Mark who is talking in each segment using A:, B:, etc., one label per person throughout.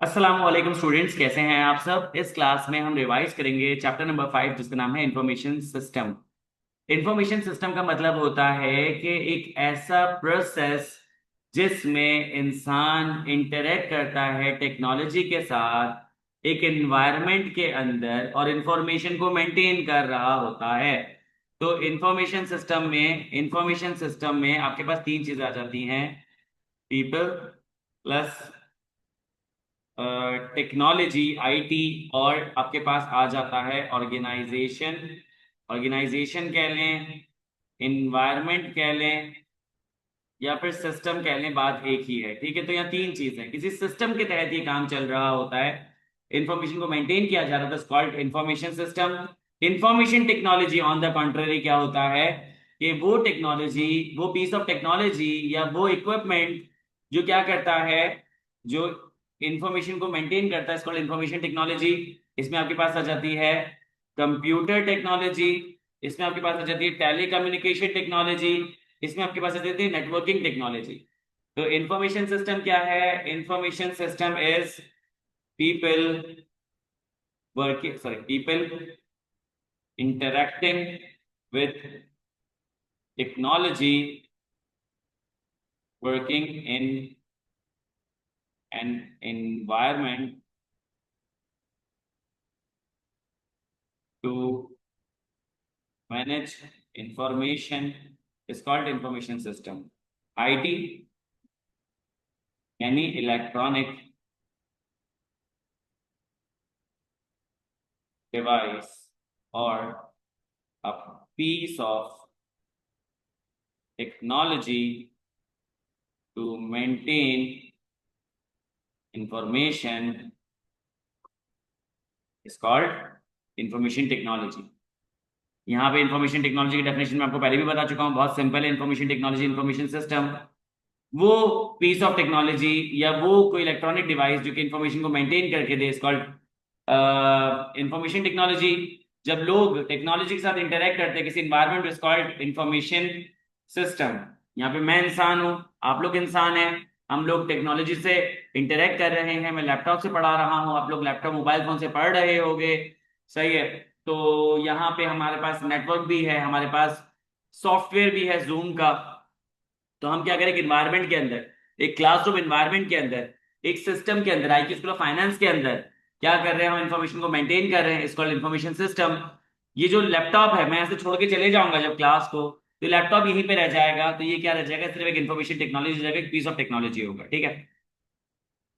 A: अस्सलाम वालेकुम स्टूडेंट्स, कैसे हैं आप सब। इस क्लास में हम रिवाइज करेंगे चैप्टर नंबर 5 जिसका नाम है इंफॉर्मेशन सिस्टम। इंफॉर्मेशन सिस्टम का मतलब होता है कि एक ऐसा प्रोसेस जिसमें इंसान इंटरेक्ट करता है टेक्नोलॉजी के साथ एक एनवायरनमेंट के अंदर और इंफॉर्मेशन को मेंटेन कर रहा होता है। तो इंफॉर्मेशन सिस्टम में आपके पास तीन चीजें आ जाती हैं। पीपल प्लस टेक्नोलॉजी आईटी, और आपके पास आ जाता है ऑर्गेनाइजेशन। ऑर्गेनाइजेशन कह लें, इन्वायरमेंट कह लें, या फिर सिस्टम कह लें, बात एक ही है। ठीक है, तो यहाँ तीन चीज है, किसी सिस्टम के तहत ये काम चल रहा होता है, इंफॉर्मेशन को मेंटेन किया जा रहा था, called information system. Information technology on the contrary क्या होता है कि वो टेक्नोलॉजी, वो पीस ऑफ टेक्नोलॉजी या वो इक्विपमेंट जो क्या करता है, जो इंफॉर्मेशन को मेंटेन करता है, कॉल्ड इंफॉर्मेशन टेक्नोलॉजी। इसमें आपके पास आ जाती है कंप्यूटर टेक्नोलॉजी, इसमें आपके पास आ जाती है टेलीकम्युनिकेशन टेक्नोलॉजी, इसमें आपके पास आ जाती है नेटवर्किंग टेक्नोलॉजी। तो इंफॉर्मेशन सिस्टम क्या है? Information system is people working, sorry, people interacting with technology, working in an environment to manage information is called information system. IT, any electronic device or a piece of technology to maintain information is called information technology। यहाँ पे information technology की definition मैं आपको पहले भी बता चुका हूँ, बहुत सिंपल है। इंफॉर्मेशन टेक्नोलॉजी, इंफॉर्मेशन सिस्टम, वो पीस ऑफ टेक्नोलॉजी या वो कोई इलेक्ट्रॉनिक डिवाइस जो कि इंफॉर्मेशन को मेंटेन करके दे, इज कॉल्ड इंफॉर्मेशन टेक्नोलॉजी। जब लोग टेक्नोलॉजी के साथ इंटरेक्ट करते हैं किसी environment, is called information system. यहाँ पे मैं इंसान हूँ, आप लोग इंसान हैं, हम लोग टेक्नोलॉजी से इंटरेक्ट कर रहे हैं। मैं लैपटॉप से पढ़ा रहा हूँ, आप लोग लैपटॉप मोबाइल फोन से पढ़ रहे होगे, सही है। तो यहाँ पे हमारे पास नेटवर्क भी है, हमारे पास सॉफ्टवेयर भी है जूम का। तो हम क्या करें, एक इन्वायरमेंट के अंदर, एक क्लासरूम इन्वायरमेंट के अंदर, एक सिस्टम के अंदर, आईटी स्कूल ऑफ फाइनेंस के अंदर क्या कर रहे हैं, हम इंफॉर्मेशन को मेंटेन कर रहे हैं, इसको इंफॉर्मेशन सिस्टम। ये जो लैपटॉप है, मैं ऐसे छोड़ के चले जाऊंगा जब क्लास को, तो लैपटॉप यहीं पे रह जाएगा, तो ये क्या रह जाएगा, सिर्फ एक इंफॉर्मेशन टेक्नोलॉजी जगह एक पीस ऑफ टेक्नोलॉजी होगा। ठीक है,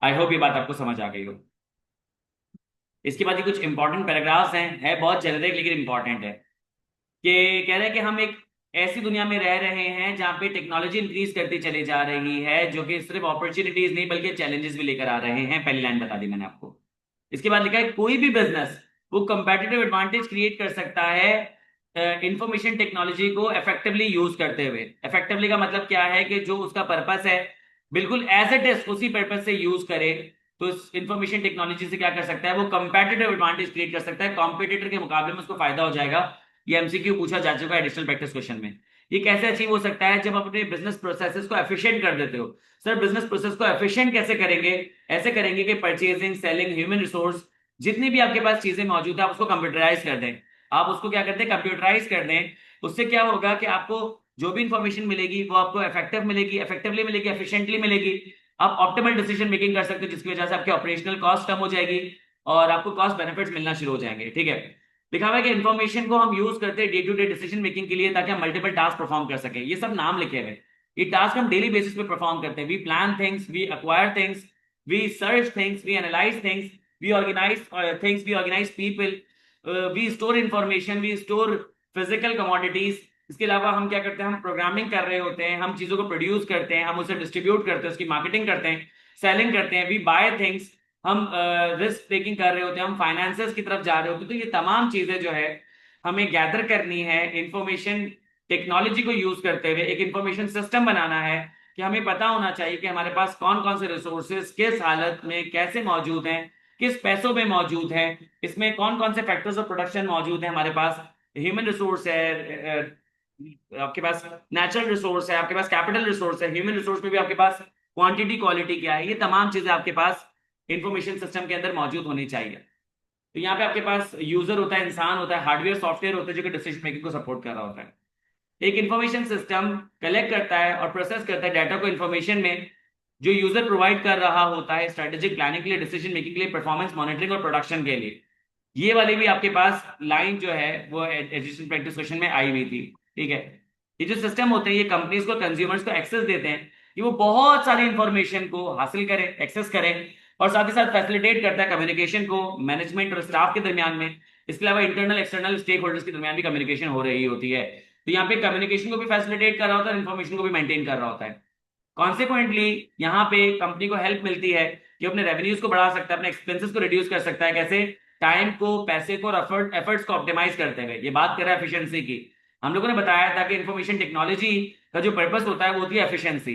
A: आई होप ये बात आपको समझ आ गई हो। इसके बाद ये कुछ इंपॉर्टेंट पैराग्राफ्स हैं, है बहुत जेनरिक लेकिन इंपॉर्टेंट है। कि कह रहे हैं कि हम एक ऐसी दुनिया में रह रहे हैं जहां पे टेक्नोलॉजी इंक्रीज करती चली जा रही है, जो कि सिर्फ अपॉर्चुनिटीज नहीं बल्कि चैलेंजेस भी लेकर आ रहे हैं। पहली लाइन बता दी मैंने आपको। इसके बाद लिखा है कोई भी बिजनेस वो कंपेटिटिव एडवांटेज क्रिएट कर सकता है इंफॉर्मेशन टेक्नोलॉजी को इफेक्टिवली यूज करते हुए। इफेक्टिवली का मतलब क्या है कि जो उसका पर्पस है बिल्कुल एज इट इज उसी पर्पस से यूज करे। तो इस इंफॉर्मेशन टेक्नोलॉजी से क्या कर सकता है, वो कंपेटिटिव एडवांटेज क्रिएट कर सकता है, कॉम्पिटिटर के मुकाबले में उसको फायदा हो जाएगा। ये एमसीक्यू पूछा जा चुका है एडिशनल प्रैक्टिस क्वेश्चन में। ये कैसे अचीव हो सकता है, जब आप अपने बिजनेस प्रोसेसेस को एफिशिएंट कर देते हो। सर बिजनेस प्रोसेस को एफिशिएंट कैसे करेंगे? ऐसे करेंगे कि परचेजिंग, सेलिंग, ह्यूमन रिसोर्स, जितनी भी आपके पास चीजें मौजूद है आप उसको कंप्यूटराइज कर दें। आप उसको क्या करते हैं, कंप्यूटराइज कर दें। उससे क्या होगा कि आपको जो भी इंफॉर्मेशन मिलेगी वो आपको इफेक्टिव मिलेगी, इफेक्टिवली मिलेगी, एफिशिएंटली मिलेगी। आप ऑप्टिमल डिसीजन मेकिंग कर सकते हो, जिसकी वजह से आपकी ऑपरेशनल कॉस्ट कम हो जाएगी और आपको कॉस्ट बेनिफिट्स मिलना शुरू हो जाएंगे। ठीक है, लिखा हुआ है कि इन्फॉर्मेशन को हम यूज करते हैं day to day decision making के लिए, ताकि हम मल्टीपल टास्क परफॉर्म कर सकें। ये सब नाम लिखे हुए, ये टास्क हम डेली बेसिस पे परफॉर्म करते हैं। We plan things, we acquire things, we search things, we analyse things, we organise things, we organise people, we store information, we store physical commodities. इसके अलावा हम क्या करते हैं, हम प्रोग्रामिंग कर रहे होते हैं, हम चीजों को प्रोड्यूस करते हैं, हम उसे डिस्ट्रीब्यूट करते हैं, उसकी मार्केटिंग करते हैं, सेलिंग करते हैं, वी बाय थिंग्स, हम रिस्क टेकिंग कर रहे होते हैं, हम फाइनेंसेस की तरफ जा रहे होते हैं। तो ये तमाम चीजें जो है हमें गैदर करनी है इंफॉर्मेशन टेक्नोलॉजी को यूज करते हुए। एक इंफॉर्मेशन सिस्टम बनाना है कि हमें पता होना चाहिए कि हमारे पास कौन कौन से रिसोर्सेज किस हालत में कैसे मौजूद हैं, किस पैसों में मौजूद हैं, इसमें कौन कौन से फैक्टर्स ऑफ प्रोडक्शन मौजूद हैं। हमारे पास ह्यूमन रिसोर्स है, आपके पास नेचुरल रिसोर्स है, आपके पास कैपिटल रिसोर्स है, ह्यूमन रिसोर्स में भी आपके पास क्वांटिटी क्वालिटी क्या है, ये तमाम चीजें आपके पास इंफॉर्मेशन सिस्टम के अंदर मौजूद होनी चाहिए। तो यहाँ पे आपके पास यूजर होता है, इंसान होता है, हार्डवेयर सॉफ्टवेयर होता है जो कि डिसीजन मेकिंग को सपोर्ट कर रहा होता है। एक इंफॉर्मेशन सिस्टम कलेक्ट करता है और प्रोसेस करता है डाटा को इंफॉर्मेशन में, जो यूजर प्रोवाइड कर रहा होता है स्ट्रेटेजिक प्लानिंग के लिए, डिसीजन मेकिंग के लिए, परफॉर्मेंस मॉनिटरिंग और प्रोडक्शन के लिए। ये वाली भी आपके पास लाइन जो है वो एजुकेशन प्रैक्टिस क्वेश्चन में आई हुई थी। ठीक है, ये जो सिस्टम होते हैं ये कंपनीज को, कंज्यूमर्स को एक्सेस देते हैं कि वो बहुत सारी इंफॉर्मेशन को हासिल करें, एक्सेस करें, और साथ ही साथ फैसिलिटेट करता है कम्युनिकेशन को मैनेजमेंट और स्टाफ के दरमियान में। इसके अलावा इंटरनल एक्सटर्नल स्टेक होल्डर्स के दरमियान भी कम्युनिकेशन हो रही होती है। तो यहाँ पे कम्युनिकेशन को भी फैसिलिटेट कर रहा होता है, इन्फॉर्मेशन को भी मेंटेन कर रहा होता है। कॉन्सिक्वेंटली यहाँ पे कंपनी को हेल्प मिलती है कि अपने रेवेन्यूज को बढ़ा सकता है, अपने एक्सपेंसेस को रिड्यूस कर सकता है। कैसे? टाइम को, पैसे को और एफर्ट्स को ऑप्टिमाइज करते हुए। ये बात कर रहा है एफिशिएंसी की। हम लोगों ने बताया था कि इंफॉर्मेशन टेक्नोलॉजी का जो पर्पस होता है वो होती है efficiency.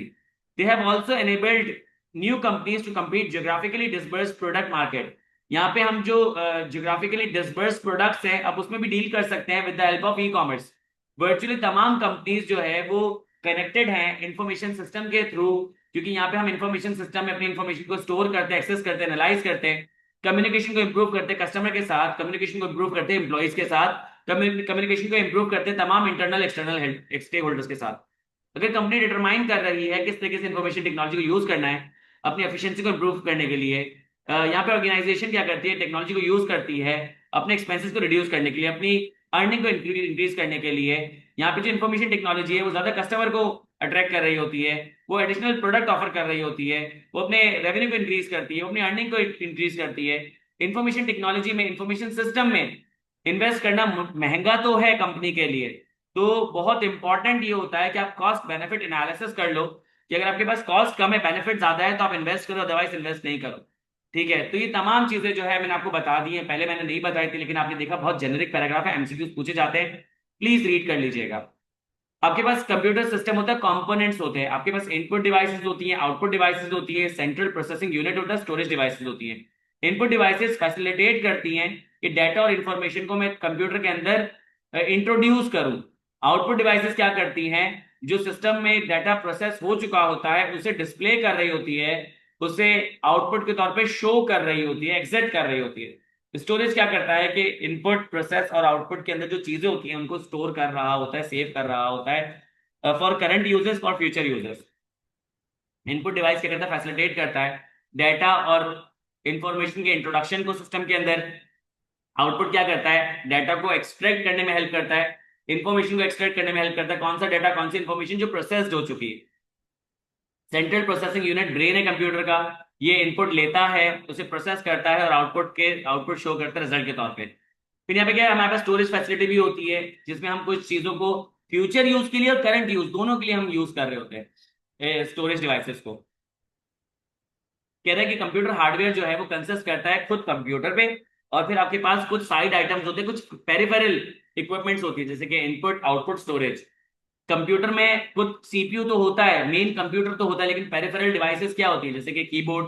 A: They have also enabled new companies to compete geographically dispersed product market. यहाँ पे हम जो जियोग्राफिकली डिस्पर्स्ड प्रोडक्ट्स हैं अब उसमें भी डील कर सकते हैं with the help of e commerce. Virtually तमाम कंपनीज जो है वो कनेक्टेड हैं इंफॉर्मेशन सिस्टम के थ्रू, क्योंकि यहाँ पे हम इंफॉर्मेशन सिस्टम में अपनी इंफॉर्मेशन को स्टोर करते हैं, एक्सेस करते हैं, एनालाइज करते हैं, कम्युनिकेशन को इंप्रूव करते हैं कस्टमर के साथ, कम्युनिकेशन को इंप्रूव करते हैं एम्प्लॉइज के साथ, कम्युनिकेशन को इंप्रूव करते हैं तमाम इंटरनल एक्सटर्नल स्टेक होल्डर्स के साथ। अगर कंपनी डिटरमाइन कर रही है किस तरीके से इंफॉर्मेशन टेक्नोलॉजी को यूज करना है अपनी एफिशिएंसी को इंप्रूव करने के लिए, यहाँ पे ऑर्गेनाइजेशन क्या करती है, टेक्नोलॉजी को यूज करती है अपने एक्सपेंसेस को रिड्यूस करने के लिए, अपनी अर्निंग को इंक्रीज करने के लिए। यहाँ पे जो इन्फॉर्मेशन टेक्नोलॉजी है वो ज्यादा कस्टमर को अट्रैक्ट कर रही होती है, वो एडिशनल प्रोडक्ट ऑफर कर रही होती है, वो अपने रेवेन्यू को इंक्रीज करती है, वो अपनी अर्निंग को इंक्रीज करती है। इंफॉर्मेशन टेक्नोलॉजी में, इंफॉर्मेशन सिस्टम में इन्वेस्ट करना महंगा तो है कंपनी के लिए, तो बहुत इंपॉर्टेंट ये होता है कि आप कॉस्ट बेनिफिट एनालिसिस कर लो कि अगर आपके पास कॉस्ट कम है, बेनिफिट ज्यादा है, तो आप इन्वेस्ट करो, अदरवाइज इन्वेस्ट नहीं करो। ठीक है, तो ये तमाम चीजें जो है मैंने आपको बता दी है, पहले मैंने नहीं बताई थी, लेकिन आपने देखा बहुत जेनरिक पैराग्राफ है, एमसीक्यूज पूछे जाते हैं, प्लीज रीड कर लीजिएगा। आपके पास कंप्यूटर सिस्टम होता है, कंपोनेंट्स होते हैं, आपके पास इनपुट डिवाइसेस होती हैं, आउटपुट डिवाइसेस होती है, सेंट्रल प्रोसेसिंग यूनिट होता है, स्टोरेज डिवाइसेस होती है। इनपुट डिवाइसेस फैसिलिटेट करती हैं कि डाटा और इंफॉर्मेशन को मैं कंप्यूटर के अंदर इंट्रोड्यूस करूं। आउटपुट डिवाइसेस क्या करती हैं, जो सिस्टम में डाटा प्रोसेस हो चुका होता है उसे डिस्प्ले कर रही होती है, उसे आउटपुट के तौर पे शो कर रही होती है, एग्जिट कर रही होती है। स्टोरेज क्या करता है कि इनपुट, प्रोसेस और आउटपुट के अंदर जो चीजें होती हैं उनको स्टोर कर रहा होता है, सेव कर रहा होता है for current users, for future users. Input device क्या करता है, फैसिलिटेट करता है डाटा और इंफॉर्मेशन के इंट्रोडक्शन को सिस्टम के अंदर। आउटपुट क्या करता है, डाटा को एक्सट्रैक्ट करने में हेल्प करता है, इंफॉर्मेशन को एक्सट्रैक्ट करने में हेल्प करता है, कौन सा डाटा, कौन सी इंफॉर्मेशन जो प्रोसेस्ड हो चुकी है। सेंट्रल प्रोसेसिंग यूनिट ब्रेन है कंप्यूटर का, ये इनपुट लेता है, उसे प्रोसेस करता है और आउटपुट शो करता है रिजल्ट के तौर पे। फिर यहाँ पे क्या है, हमारे पास स्टोरेज फैसिलिटी भी होती है जिसमें हम कुछ चीजों को फ्यूचर यूज के लिए और करंट यूज दोनों के लिए हम यूज कर रहे होते हैं स्टोरेज डिवाइसेस को। कह रहा है कि कंप्यूटर हार्डवेयर जो है वो कंसिस्ट करता है खुद कंप्यूटर पे, और फिर आपके पास कुछ साइड आइटम्स होते हैं, कुछ पेरिफेरल इक्विपमेंट्स होती है, जैसे कि इनपुट, आउटपुट, स्टोरेज। कंप्यूटर में खुद सीपीयू तो होता है, मेन कंप्यूटर तो होता है, लेकिन पेरिफेरल डिवाइसेस क्या होती है, जैसे कि कीबोर्ड,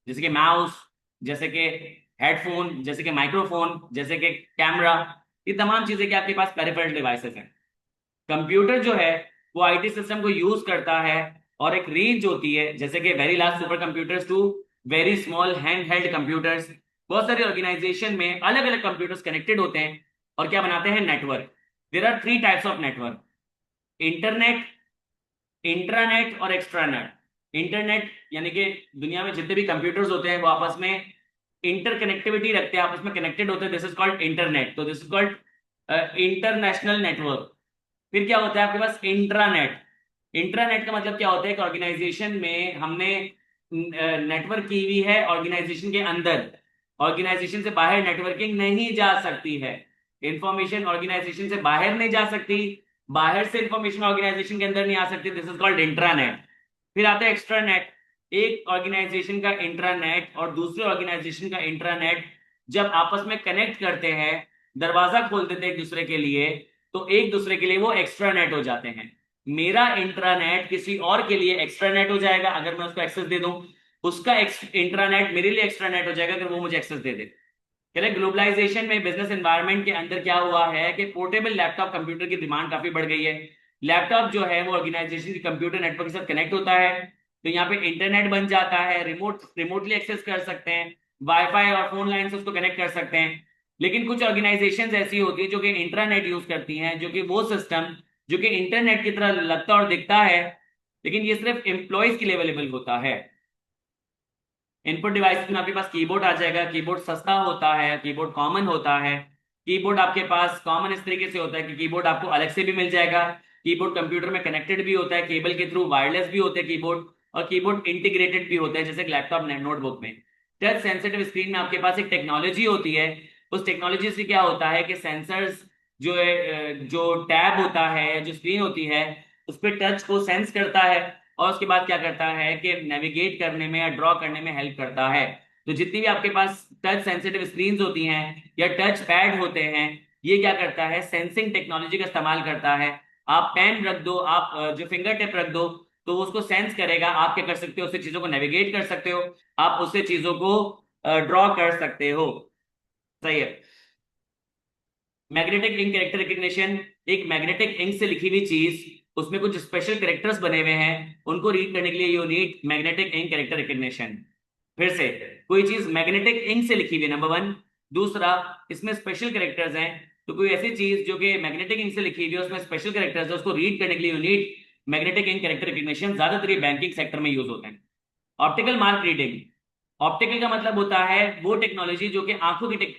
A: जैसे कि माउस, जैसे कि हेडफोन, जैसे कि माइक्रोफोन, जैसे कि कैमरा। ये तमाम चीजें क्या आपके पास पेरिफेरल डिवाइसेस हैं। कंप्यूटर जो है वो आईटी सिस्टम को यूज करता है, और एक रेंज होती है, जैसे कि very large super computers to very small hand held computers. बहुत सारे ऑर्गेनाइजेशन में अलग अलग कंप्यूटर्स कनेक्टेड होते हैं और क्या बनाते हैं, network. There are 3 types of network, internet, intranet और एक्स्ट्रानेट। इंटरनेट यानी कि दुनिया में जितने भी कंप्यूटर्स होते हैं वो आपस में इंटरकनेक्टिविटी रखते हैं, आपस में कनेक्टेड होते हैं, दिस इज कॉल्ड इंटरनेट। तो this is called international network. फिर क्या होता है आपके पास, इंट्रानेट। इंट्रानेट का मतलब क्या होता है कि ऑर्गेनाइजेशन में हमने नेटवर्क की हुई है, ऑर्गेनाइजेशन के अंदर, ऑर्गेनाइजेशन से बाहर नेटवर्किंग नहीं जा सकती है, इंफॉर्मेशन ऑर्गेनाइजेशन से बाहर नहीं जा सकती, बाहर से इंफॉर्मेशन ऑर्गेनाइजेशन के अंदर नहीं आ सकती, दिस इज कॉल्ड इंट्रानेट। फिर आता है एक्स्ट्रानेट। एक ऑर्गेनाइजेशन का इंट्रानेट और दूसरे ऑर्गेनाइजेशन का इंट्रानेट जब आपस में कनेक्ट करते हैं, दरवाजा खोल देते हैं एक दूसरे के लिए, तो एक दूसरे के लिए वो एक्स्ट्रानेट हो जाते हैं। मेरा इंट्रानेट किसी और के लिए एक्स्ट्रानेट हो जाएगा अगर मैं उसको एक्सेस दे दूं, उसका इंट्रानेट मेरे लिए एक्स्ट्रानेट हो जाएगा अगर वो मुझे एक्सेस दे दे। ग्लोबलाइजेशन में बिजनेस एनवायरनमेंट के अंदर क्या हुआ है कि पोर्टेबल लैपटॉप कंप्यूटर की डिमांड काफी बढ़ गई है। लैपटॉप जो है वो ऑर्गेनाइजेशन के कंप्यूटर नेटवर्क के साथ कनेक्ट होता है, तो यहाँ पे इंटरनेट बन जाता है, रिमोटली एक्सेस कर सकते हैं, वाईफाई और फोन लाइन से उसको कनेक्ट कर सकते हैं। लेकिन कुछ ऑर्गेनाइजेशंस ऐसी होती है जो कि इंट्रानेट यूज करती हैं, जो कि वो सिस्टम जो कि इंटरनेट की तरह लगता और दिखता है, लेकिन ये सिर्फ एम्प्लॉयज के लिए अवेलेबल होता है। इनपुट डिवाइस में आपके पास कीबोर्ड आ जाएगा। कीबोर्ड सस्ता होता है, कीबोर्ड कॉमन होता है। कीबोर्ड आपके पास कॉमन इस तरीके से होता है कि कीबोर्ड आपको अलग से भी मिल जाएगा। कीबोर्ड कंप्यूटर में कनेक्टेड भी होता है केबल के थ्रू, वायरलेस भी होते हैं कीबोर्ड, और कीबोर्ड इंटीग्रेटेड भी होते हैं जैसे लैपटॉप नोटबुक में। टच सेंसिटिव स्क्रीन में आपके पास एक टेक्नोलॉजी होती है। उस टेक्नोलॉजी से क्या होता है कि सेंसर्स जो है, जो टैब होता है, जो स्क्रीन होती है, उस पर टच को सेंस करता है और उसके बाद क्या करता है कि नेविगेट करने में या ड्रॉ करने में हेल्प करता है। तो जितनी भी आपके पास टच सेंसिटिव स्क्रीन होती हैं या टच पैड होते हैं, ये क्या करता है, सेंसिंग टेक्नोलॉजी का इस्तेमाल करता है। आप पेन रख दो, आप जो फिंगर टिप रख दो, तो उसको सेंस करेगा। आप क्या कर सकते हो, उससे चीजों को नेविगेट कर सकते हो, आप उससे चीजों को ड्रॉ कर सकते हो। सही है। मैग्नेटिक इंक कैरेक्टर रिकग्निशन, एक मैग्नेटिक इंक से लिखी हुई चीज, उसमें कुछ स्पेशल कैरेक्टर्स बने हुए हैं, उनको रीड करने के लिए you need magnetic ink character recognition. फिर से, कोई चीज मैग्नेटिक इंक से लिखी हुई है, नंबर वन। दूसरा, इसमें स्पेशल कैरेक्टर्स हैं। तो कोई ऐसी चीज जो कि मैग्नेटिक इंक से लिखी हुई है, उसमें स्पेशल कैरेक्टर्स है, उसको रीड करने के लिए you need magnetic ink character recognition. ज्यादातर ये बैंकिंग सेक्टर में यूज होते हैं। ऑप्टिकल मार्क रीडिंग, ऑप्टिकल का मतलब होता है वो टेक्नोलॉजी जो कि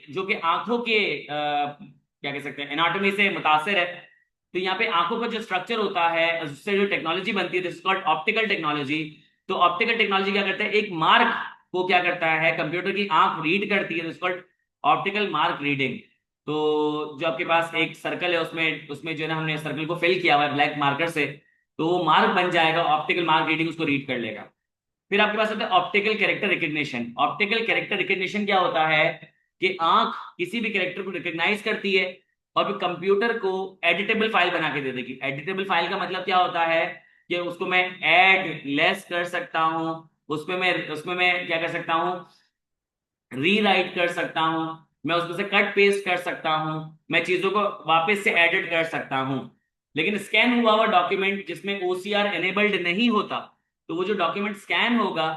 A: जो कि आंखों के क्या कह सकते हैं, एनाटॉमी से मुतासिर है। तो यहाँ पे आंखों का जो स्ट्रक्चर होता है, उससे जो टेक्नोलॉजी बनती है, दिस कॉल्ड ऑप्टिकल टेक्नोलॉजी। तो ऑप्टिकल टेक्नोलॉजी क्या करता है, एक मार्क को क्या करता है, कंप्यूटर की आंख रीड करती है, this called optical mark reading. तो जो आपके पास एक सर्कल है, उसमें उसमें जो है ना, हमने सर्कल को फिल किया हुआ है ब्लैक मार्कर से, तो वो मार्क बन जाएगा, ऑप्टिकल मार्क रीडिंग उसको रीड कर लेगा। फिर आपके पास होता है optical character recognition. Optical character recognition क्या होता है कि आंख किसी भी कैरेक्टर को रिकॉग्नाइज करती है और फिर कंप्यूटर को एडिटेबल फाइल बना के दे देगी। एडिटेबल फाइल का मतलब क्या होता है कि उसको मैं ऐड लेस कर सकता हूं, उसमें मैं क्या कर सकता हूं, रीराइट कर सकता हूं, मैं उसमें से कट पेस्ट कर सकता हूं, मैं चीजों को वापस से एडिट कर सकता हूं। लेकिन स्कैन हुआ हुआ डॉक्यूमेंट जिसमें ओसीआर एनेबल्ड नहीं होता, तो वो जो डॉक्यूमेंट स्कैन होगा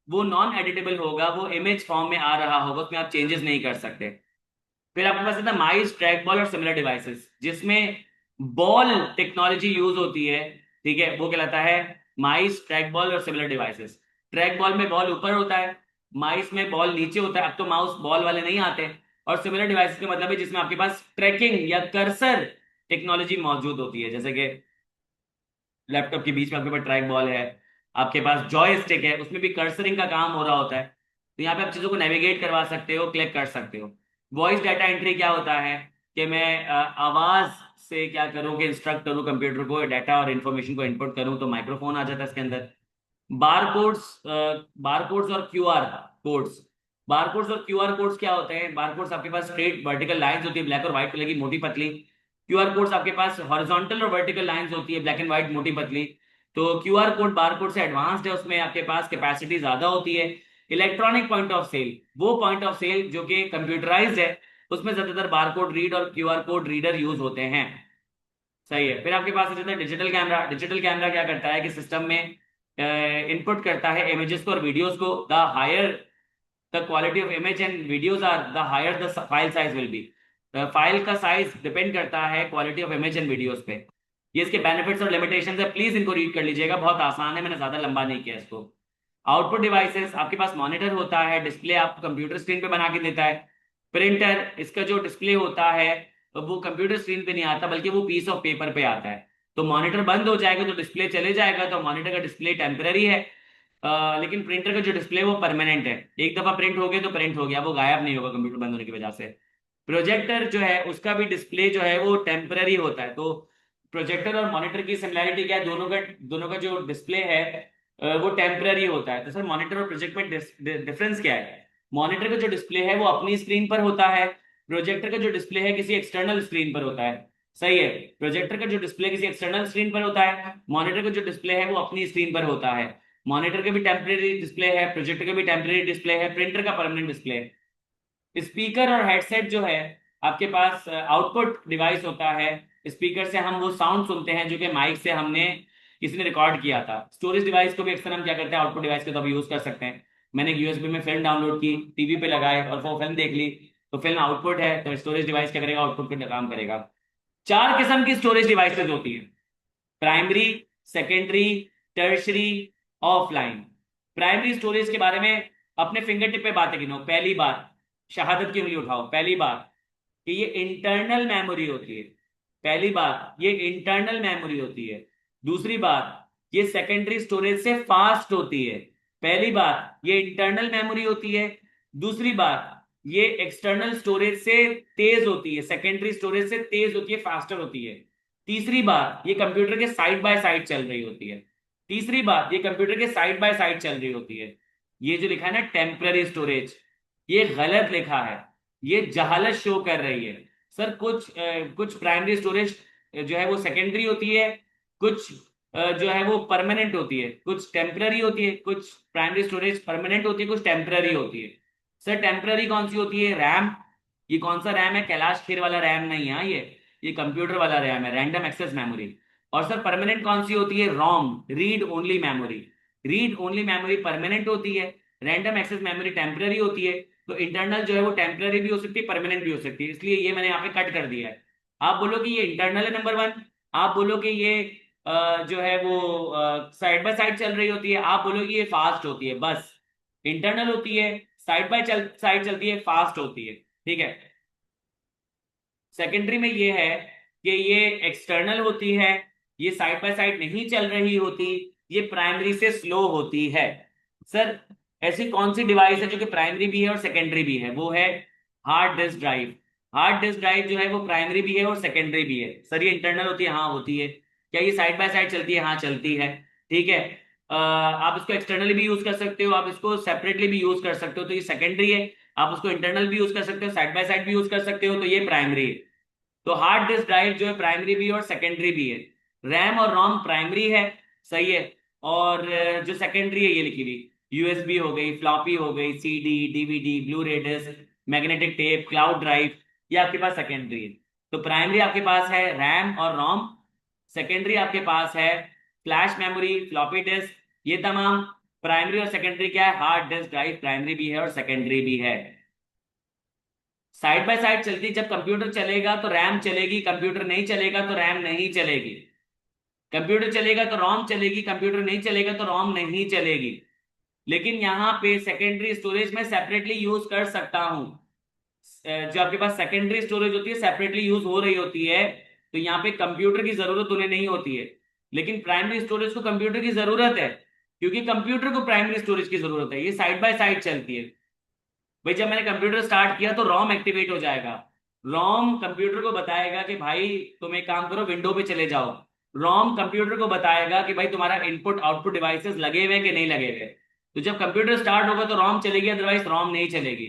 A: वो नॉन एडिटेबल होगा, वो इमेज फॉर्म में आ रहा होगा, उसमें आप चेंजेस नहीं कर सकते। फिर आपके पास है माइस, ट्रैक बॉल और सिमिलर डिवाइसेस, जिसमें बॉल टेक्नोलॉजी यूज होती है। ठीक है, वो कहलाता है माइस, ट्रैक बॉल और सिमिलर डिवाइसेस। ट्रैक बॉल में बॉल ऊपर होता है, माइस में बॉल नीचे होता है। अब तो माउस बॉल वाले नहीं आते। और सिमिलर डिवाइसेस का मतलब है जिसमें आपके पास ट्रैकिंग या कर्सर टेक्नोलॉजी मौजूद होती है, जैसे कि लैपटॉप के बीच में आपके पास ट्रैक बॉल है, आपके पास जॉय स्टिक है, उसमें भी कर्सरिंग का काम हो रहा होता है। तो यहाँ पे आप चीजों को नेविगेट करवा सकते हो, क्लिक कर सकते हो। वॉइस डाटा एंट्री क्या होता है कि मैं आवाज से क्या करूँ कि इंस्ट्रक्ट करूँ कंप्यूटर को, डाटा और इन्फॉर्मेशन को इनपुट करूँ, तो माइक्रोफोन आ जाता है इसके अंदर। बारकोड्स, बारकोड्स और क्यूआर कोड्स। बारकोड्स और क्यूआर कोड्स क्या होते हैं, बारकोड्स आपके पास स्ट्रेट वर्टिकल लाइंस होती है, ब्लैक और व्हाइट कलर की मोटी पतली। क्यूआर कोड्स आपके पास हॉरिजॉन्टल और वर्टिकल लाइंस होती है, ब्लैक एंड व्हाइट मोटी पतली। तो क्यूआर कोड बारकोड से एडवांस्ड है, उसमें आपके पास कैपेसिटी ज्यादा होती है। इलेक्ट्रॉनिक पॉइंट ऑफ सेल, वो पॉइंट ऑफ सेल जो कि कंप्यूटराइज्ड है, उसमें ज्यादातर बारकोड रीड और क्यूआर कोड रीडर यूज होते हैं। सही है। फिर आपके पास आ जाता है डिजिटल कैमरा। डिजिटल कैमरा क्या करता है कि सिस्टम में इनपुट करता है इमेजेस को और वीडियोस को। The higher the quality of image and videos are, the higher the file size will be. File का साइज डिपेंड करता है quality of image and videos पे। ये इसके बेनिफिट्स और लिमिटेशंस है, प्लीज इनको रीड कर लीजिएगा, बहुत आसान है, मैंने ज्यादा लंबा नहीं किया इसको। आउटपुट डिवाइसेस, आपके पास मॉनिटर होता है, डिस्प्ले आपको कंप्यूटर स्क्रीन पे बना के देता है। प्रिंटर, इसका जो डिस्प्ले होता है तो वो कंप्यूटर स्क्रीन पे नहीं आता, बल्कि वो पीस ऑफ पेपर पे आता है। तो मॉनिटर बंद हो जाएगा तो डिस्प्ले चले जाएगा, तो मॉनिटर का डिस्प्ले टेम्पररी है। लेकिन प्रिंटर का जो डिस्प्ले वो परमानेंट है, एक दफा प्रिंट हो गया तो प्रिंट हो गया, वो गायब नहीं होगा कंप्यूटर बंद होने की वजह से। प्रोजेक्टर जो है उसका भी डिस्प्ले जो है वो टेम्पररी होता है। तो प्रोजेक्टर और मॉनिटर की सिमिलैरिटी क्या है, दोनों का जो डिस्प्ले है वो टेम्पररी होता है। तो सर मॉनिटर और प्रोजेक्ट में डिफरेंस क्या है? मॉनिटर का जो डिस्प्ले है वो अपनी स्क्रीन पर होता है, प्रोजेक्टर का जो डिस्प्ले है किसी एक्सटर्नल स्क्रीन पर होता है। सही है, प्रोजेक्टर का जो डिस्प्ले किसी एक्सटर्नल स्क्रीन पर होता है, मॉनिटर का जो डिस्प्ले है वो अपनी स्क्रीन पर होता है। मॉनिटर का भी टेम्परेरी डिस्प्ले है, प्रोजेक्टर का भी टेम्परेरी डिस्प्ले है, प्रिंटर का परमानेंट डिस्प्ले है। स्पीकर और हेडसेट जो है आपके पास आउटपुट डिवाइस होता है। स्पीकर से हम वो साउंड सुनते हैं जो कि माइक से हमने किसी ने रिकॉर्ड किया था। स्टोरेज डिवाइस को भी अक्सर हम क्या करते हैं, आउटपुट डिवाइस के तौर पर यूज कर सकते हैं। मैंने यूएसबी में फिल्म डाउनलोड की, टीवी पे लगाए और वो फिल्म देख ली, तो फिल्म आउटपुट है, तो स्टोरेज डिवाइस क्या करेगा, आउटपुट पे काम करेगा। 4 किस्म की स्टोरेज डिवाइसेज होती है, primary, secondary, tertiary, offline. Primary storage के बारे में अपने फिंगर टिप पे बातें गिनो। पहली बात, शहादत की उंगली उठाओ, पहली बात कि ये इंटरनल मेमोरी होती है। पहली बात, ये इंटरनल मेमोरी होती है। दूसरी बात, ये सेकेंडरी स्टोरेज से फास्ट होती है। पहली बात, ये इंटरनल मेमोरी होती है। दूसरी बात, ये एक्सटर्नल स्टोरेज से तेज होती है, सेकेंडरी स्टोरेज से तेज होती है, फास्टर होती है। तीसरी बात, ये कंप्यूटर के साइड बाय साइड चल रही होती है। तीसरी बात, ये कंप्यूटर के साइड बाय साइड चल रही होती है। ये जो लिखा है ना टेम्पररी स्टोरेज, ये गलत लिखा है, ये जहालत शो कर रही है। सर कुछ प्राइमरी स्टोरेज जो है वो सेकेंडरी होती है, कुछ जो है वो परमानेंट होती है, कुछ टेम्पररी होती है। कुछ प्राइमरी स्टोरेज परमानेंट होती है, कुछ टेम्पररी होती है। सर टेम्पररी कौन सी होती है? रैम। ये कौन सा रैम है? कैलाश खेर वाला रैम नहीं है ये कंप्यूटर वाला रैम है, रैंडम एक्सेस मेमोरी। और सर परमानेंट कौन सी होती है? ROM, read only memory. Read only memory permanent होती है, रैंडम एक्सेस मेमोरी टेम्पररी होती है। तो इंटरनल जो है वो टेम्पररी भी हो सकती है, परमानेंट भी हो सकती है, इसलिए ये मैंने यहाँ पे कट कर दिया है। आप बोलो कि ये इंटरनल है नंबर 1, आप बोलो कि ये जो है वो साइड बाय साइड चल रही होती है, आप बोलो कि ये फास्ट होती है। बस इंटरनल होती है, साइड बाय साइड चलती है, फास्ट होती है, ठीक है। सेकेंडरी में ये है कि ये एक्सटर्नल होती है, ये साइड बाय साइड नहीं चल रही होती, ये प्राइमरी से स्लो होती है। सर ऐसी कौन सी डिवाइस है जो कि प्राइमरी भी है और सेकेंडरी भी है? वो है hard disk drive. Hard disk drive जो है वो प्राइमरी भी है और सेकेंडरी भी है। सर ये इंटरनल होती है? हाँ होती है। क्या ये साइड बाय साइड चलती है? हाँ चलती है, ठीक है। आप इसको एक्सटर्नली भी यूज कर सकते हो, आप इसको सेपरेटली भी यूज कर सकते हो, तो ये सेकेंडरी है। आप उसको इंटरनल भी यूज कर सकते हो, साइड बाय साइड भी यूज कर सकते हो, तो ये प्राइमरी है। तो हार्ड डिस्क ड्राइव जो है प्राइमरी भी है और सेकेंडरी भी है। रैम और रोम प्राइमरी है, सही है। और जो सेकेंडरी है ये लिखी हुई, यूएसबी हो गई, फ्लॉपी हो गई, CD, DVD, blu ray disc, magnetic tape, cloud drive, ये आपके पास सेकेंडरी है। तो प्राइमरी आपके पास है रैम और रोम, सेकेंडरी आपके पास है फ्लैश मेमोरी, फ्लॉपी डिस्क, ये तमाम। प्राइमरी और सेकेंडरी क्या है? हार्ड डिस्क ड्राइव प्राइमरी भी है और सेकेंडरी भी है। साइड बाय साइड चलती, जब कंप्यूटर चलेगा तो रैम चलेगी, कंप्यूटर नहीं चलेगा तो रैम नहीं चलेगी। कंप्यूटर चलेगा तो रोम चलेगी, कंप्यूटर नहीं चलेगा तो रोम नहीं चलेगी। लेकिन यहाँ पे सेकेंडरी स्टोरेज में सेपरेटली यूज कर सकता हूं। जो आपके पास सेकेंडरी स्टोरेज होती है सेपरेटली यूज हो रही होती है, तो यहाँ पे कंप्यूटर की जरूरत उन्हें नहीं होती है। लेकिन प्राइमरी स्टोरेज को कंप्यूटर की जरूरत है, क्योंकि कंप्यूटर को प्राइमरी स्टोरेज की जरूरत है, ये साइड बाय साइड चलती है। भाई जब मैंने कंप्यूटर स्टार्ट किया तो रोम एक्टिवेट हो जाएगा। रोम कंप्यूटर को बताएगा कि भाई तुम एक काम करो, विंडो पे चले जाओ। रोम कंप्यूटर को बताएगा कि भाई तुम्हारा इनपुट आउटपुट डिवाइसेस लगे हुए कि नहीं लगे हुए। तो जब कंप्यूटर स्टार्ट होगा तो रोम चलेगी, अदरवाइज रोम नहीं चलेगी।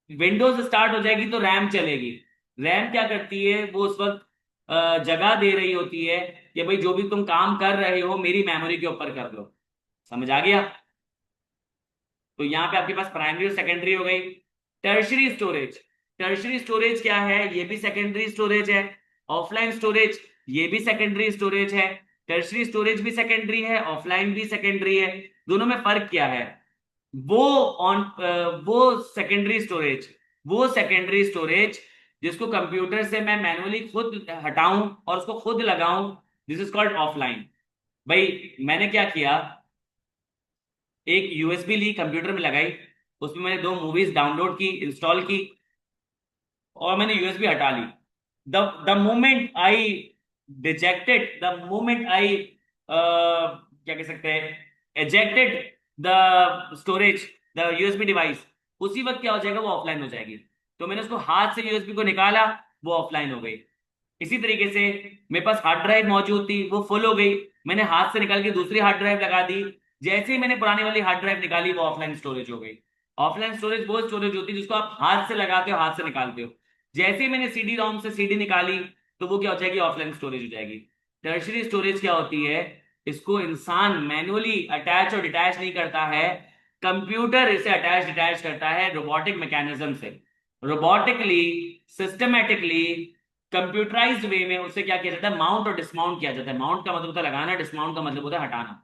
A: विंडोज स्टार्ट हो जाएगी तो रैम चलेगी। रैम क्या करती है? वो उस वक्त जगह दे रही होती है कि भाई जो भी तुम काम कर रहे हो मेरी मेमोरी के ऊपर कर लो। समझ आ गया? तो यहाँ पे आपके पास प्राइमरी और सेकेंडरी हो गई। टर्शरी स्टोरेज, टर्शरी स्टोरेज क्या है? ये भी सेकेंडरी स्टोरेज है। ऑफलाइन स्टोरेज, ये भी सेकेंडरी स्टोरेज है। टर्शरी स्टोरेज भी सेकेंडरी है, ऑफलाइन भी सेकेंडरी है। दोनों में फर्क क्या है? वो ऑन वो सेकेंडरी स्टोरेज, वो सेकेंडरी स्टोरेज जिसको कंप्यूटर से मैं मैनुअली खुद हटाऊं और उसको खुद लगाऊं, दिस इज कॉल्ड ऑफलाइन। भाई मैंने क्या किया, एक यूएसबी ली, कंप्यूटर में लगाई, उसमें मैंने 2 मूवीज डाउनलोड की, इंस्टॉल की, और मैंने यूएसबी हटा ली। The moment I dejected, the moment I क्या कह सकते हैं, ejected the storage, the USB device, उसी वक्त क्या हो जाएगा, वो ऑफलाइन हो जाएगी। तो मैंने उसको हाथ से यूएसबी को निकाला, वो ऑफलाइन हो गई। इसी तरीके से मेरे पास हार्ड ड्राइव मौजूद थी, वो फुल हो गई, मैंने हाथ से निकाल के दूसरी हार्ड ड्राइव लगा दी। जैसे ही मैंने पुरानी वाली हार्ड ड्राइव निकाली, वो ऑफलाइन स्टोरेज हो गई। ऑफलाइन स्टोरेज वो स्टोरेज होती है जिसको आप हाथ से लगाते हो, हाथ से निकालते हो। जैसे ही मैंने सीडी रोम से सीडी निकाली, तो वो क्या हो जाएगी, ऑफलाइन स्टोरेज हो जाएगी। टर्शरी स्टोरेज क्या होती है? इसको इंसान मैनुअली अटैच और डिटैच नहीं करता है, कंप्यूटर इसे अटैच डिटैच करता है रोबोटिक मैकेनिज्म से। रोबोटिकली, सिस्टमेटिकली कंप्यूटराइज्ड वे में उससे क्या किया जाता है, माउंट और डिसमाउंट किया जाता है। माउंट का मतलब होता है लगाना, डिसमाउंट का मतलब होता है हटाना।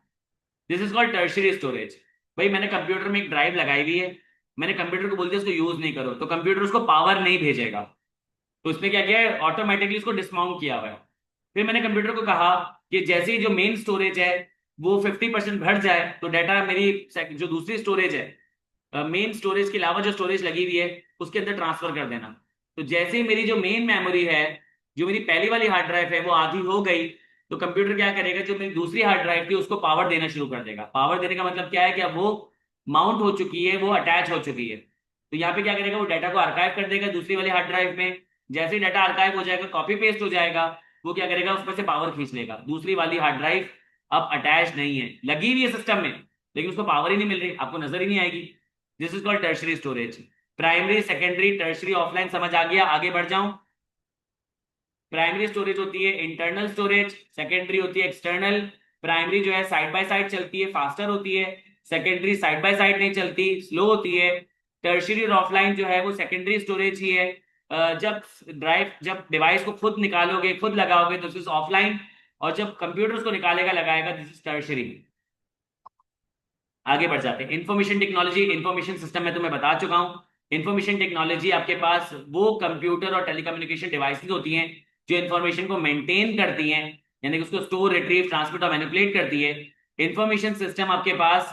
A: This is called tertiary storage. भाई मैंने कंप्यूटर में एक ड्राइव लगाई हुई है, मैंने कंप्यूटर को बोल दिया इसको यूज नहीं करो, तो कंप्यूटर उसको पावर नहीं भेजेगा। तो उसने क्या किया है, ऑटोमेटिकली उसको डिसमाउंट किया हुआ है। फिर मैंने कंप्यूटर को कहा कि जैसे ही जो मेन स्टोरेज है वो 50% भर जाए, तो डाटा मेरी जो दूसरी स्टोरेज है, मेन स्टोरेज के अलावा जो स्टोरेज लगी हुई है उसके अंदर ट्रांसफर कर देना। तो जैसे ही मेरी जो मेन मेमोरी है, जो मेरी पहली वाली हार्ड ड्राइव है वो आधी हो गई, तो कंप्यूटर क्या करेगा, जो मेरी दूसरी हार्ड ड्राइव थी उसको पावर देना शुरू कर देगा। पावर देने का मतलब क्या है कि अब वो माउंट हो चुकी है, वो अटैच हो चुकी है। तो यहाँ पे क्या करेगा, वो डाटा को आर्काइव कर देगा दूसरी वाली हार्ड ड्राइव में। जैसे ही डाटा आर्काइव हो जाएगा, कॉपी पेस्ट हो जाएगा, वो क्या करेगा, उसमें से पावर खींच लेगा। दूसरी वाली हार्ड ड्राइव अब अटैच नहीं है, लगी हुई है सिस्टम में, लेकिन उसको पावर ही नहीं मिल रही, आपको नजर ही नहीं आएगी। This is called tertiary storage. Primary, secondary, tertiary, offline समझ आ गया? आगे बढ़ जाऊं। प्राइमरी स्टोरेज होती है इंटरनल स्टोरेज, सेकेंडरी होती है एक्सटर्नल। प्राइमरी जो है साइड बाय साइड चलती है, फास्टर होती है। सेकेंडरी साइड बाय साइड नहीं चलती, स्लो होती है। टर्शियरी और ऑफलाइन जो है वो सेकेंडरी स्टोरेज ही है। जब डिवाइस को खुद निकालोगे, खुद लगाओगे, तो दिस इज ऑफलाइन। और जब कंप्यूटर उसको निकालेगा, लगाएगा, दिस इज टर्शियरी। आगे बढ़ जाते हैं। इंफॉर्मेशन टेक्नोलॉजी, इंफॉर्मेशन सिस्टम में तुम्हें बता चुका हूं। इंफॉर्मेशन टेक्नोलॉजी आपके पास वो कंप्यूटर और टेलीकम्युनिकेशन डिवाइसेस होती हैं जो इंफॉर्मेशन को मेंटेन करती हैं, यानी कि उसको स्टोर, रिट्रीव, ट्रांसमिट और मैनिपुलेट करती है। इंफॉर्मेशन सिस्टम आपके पास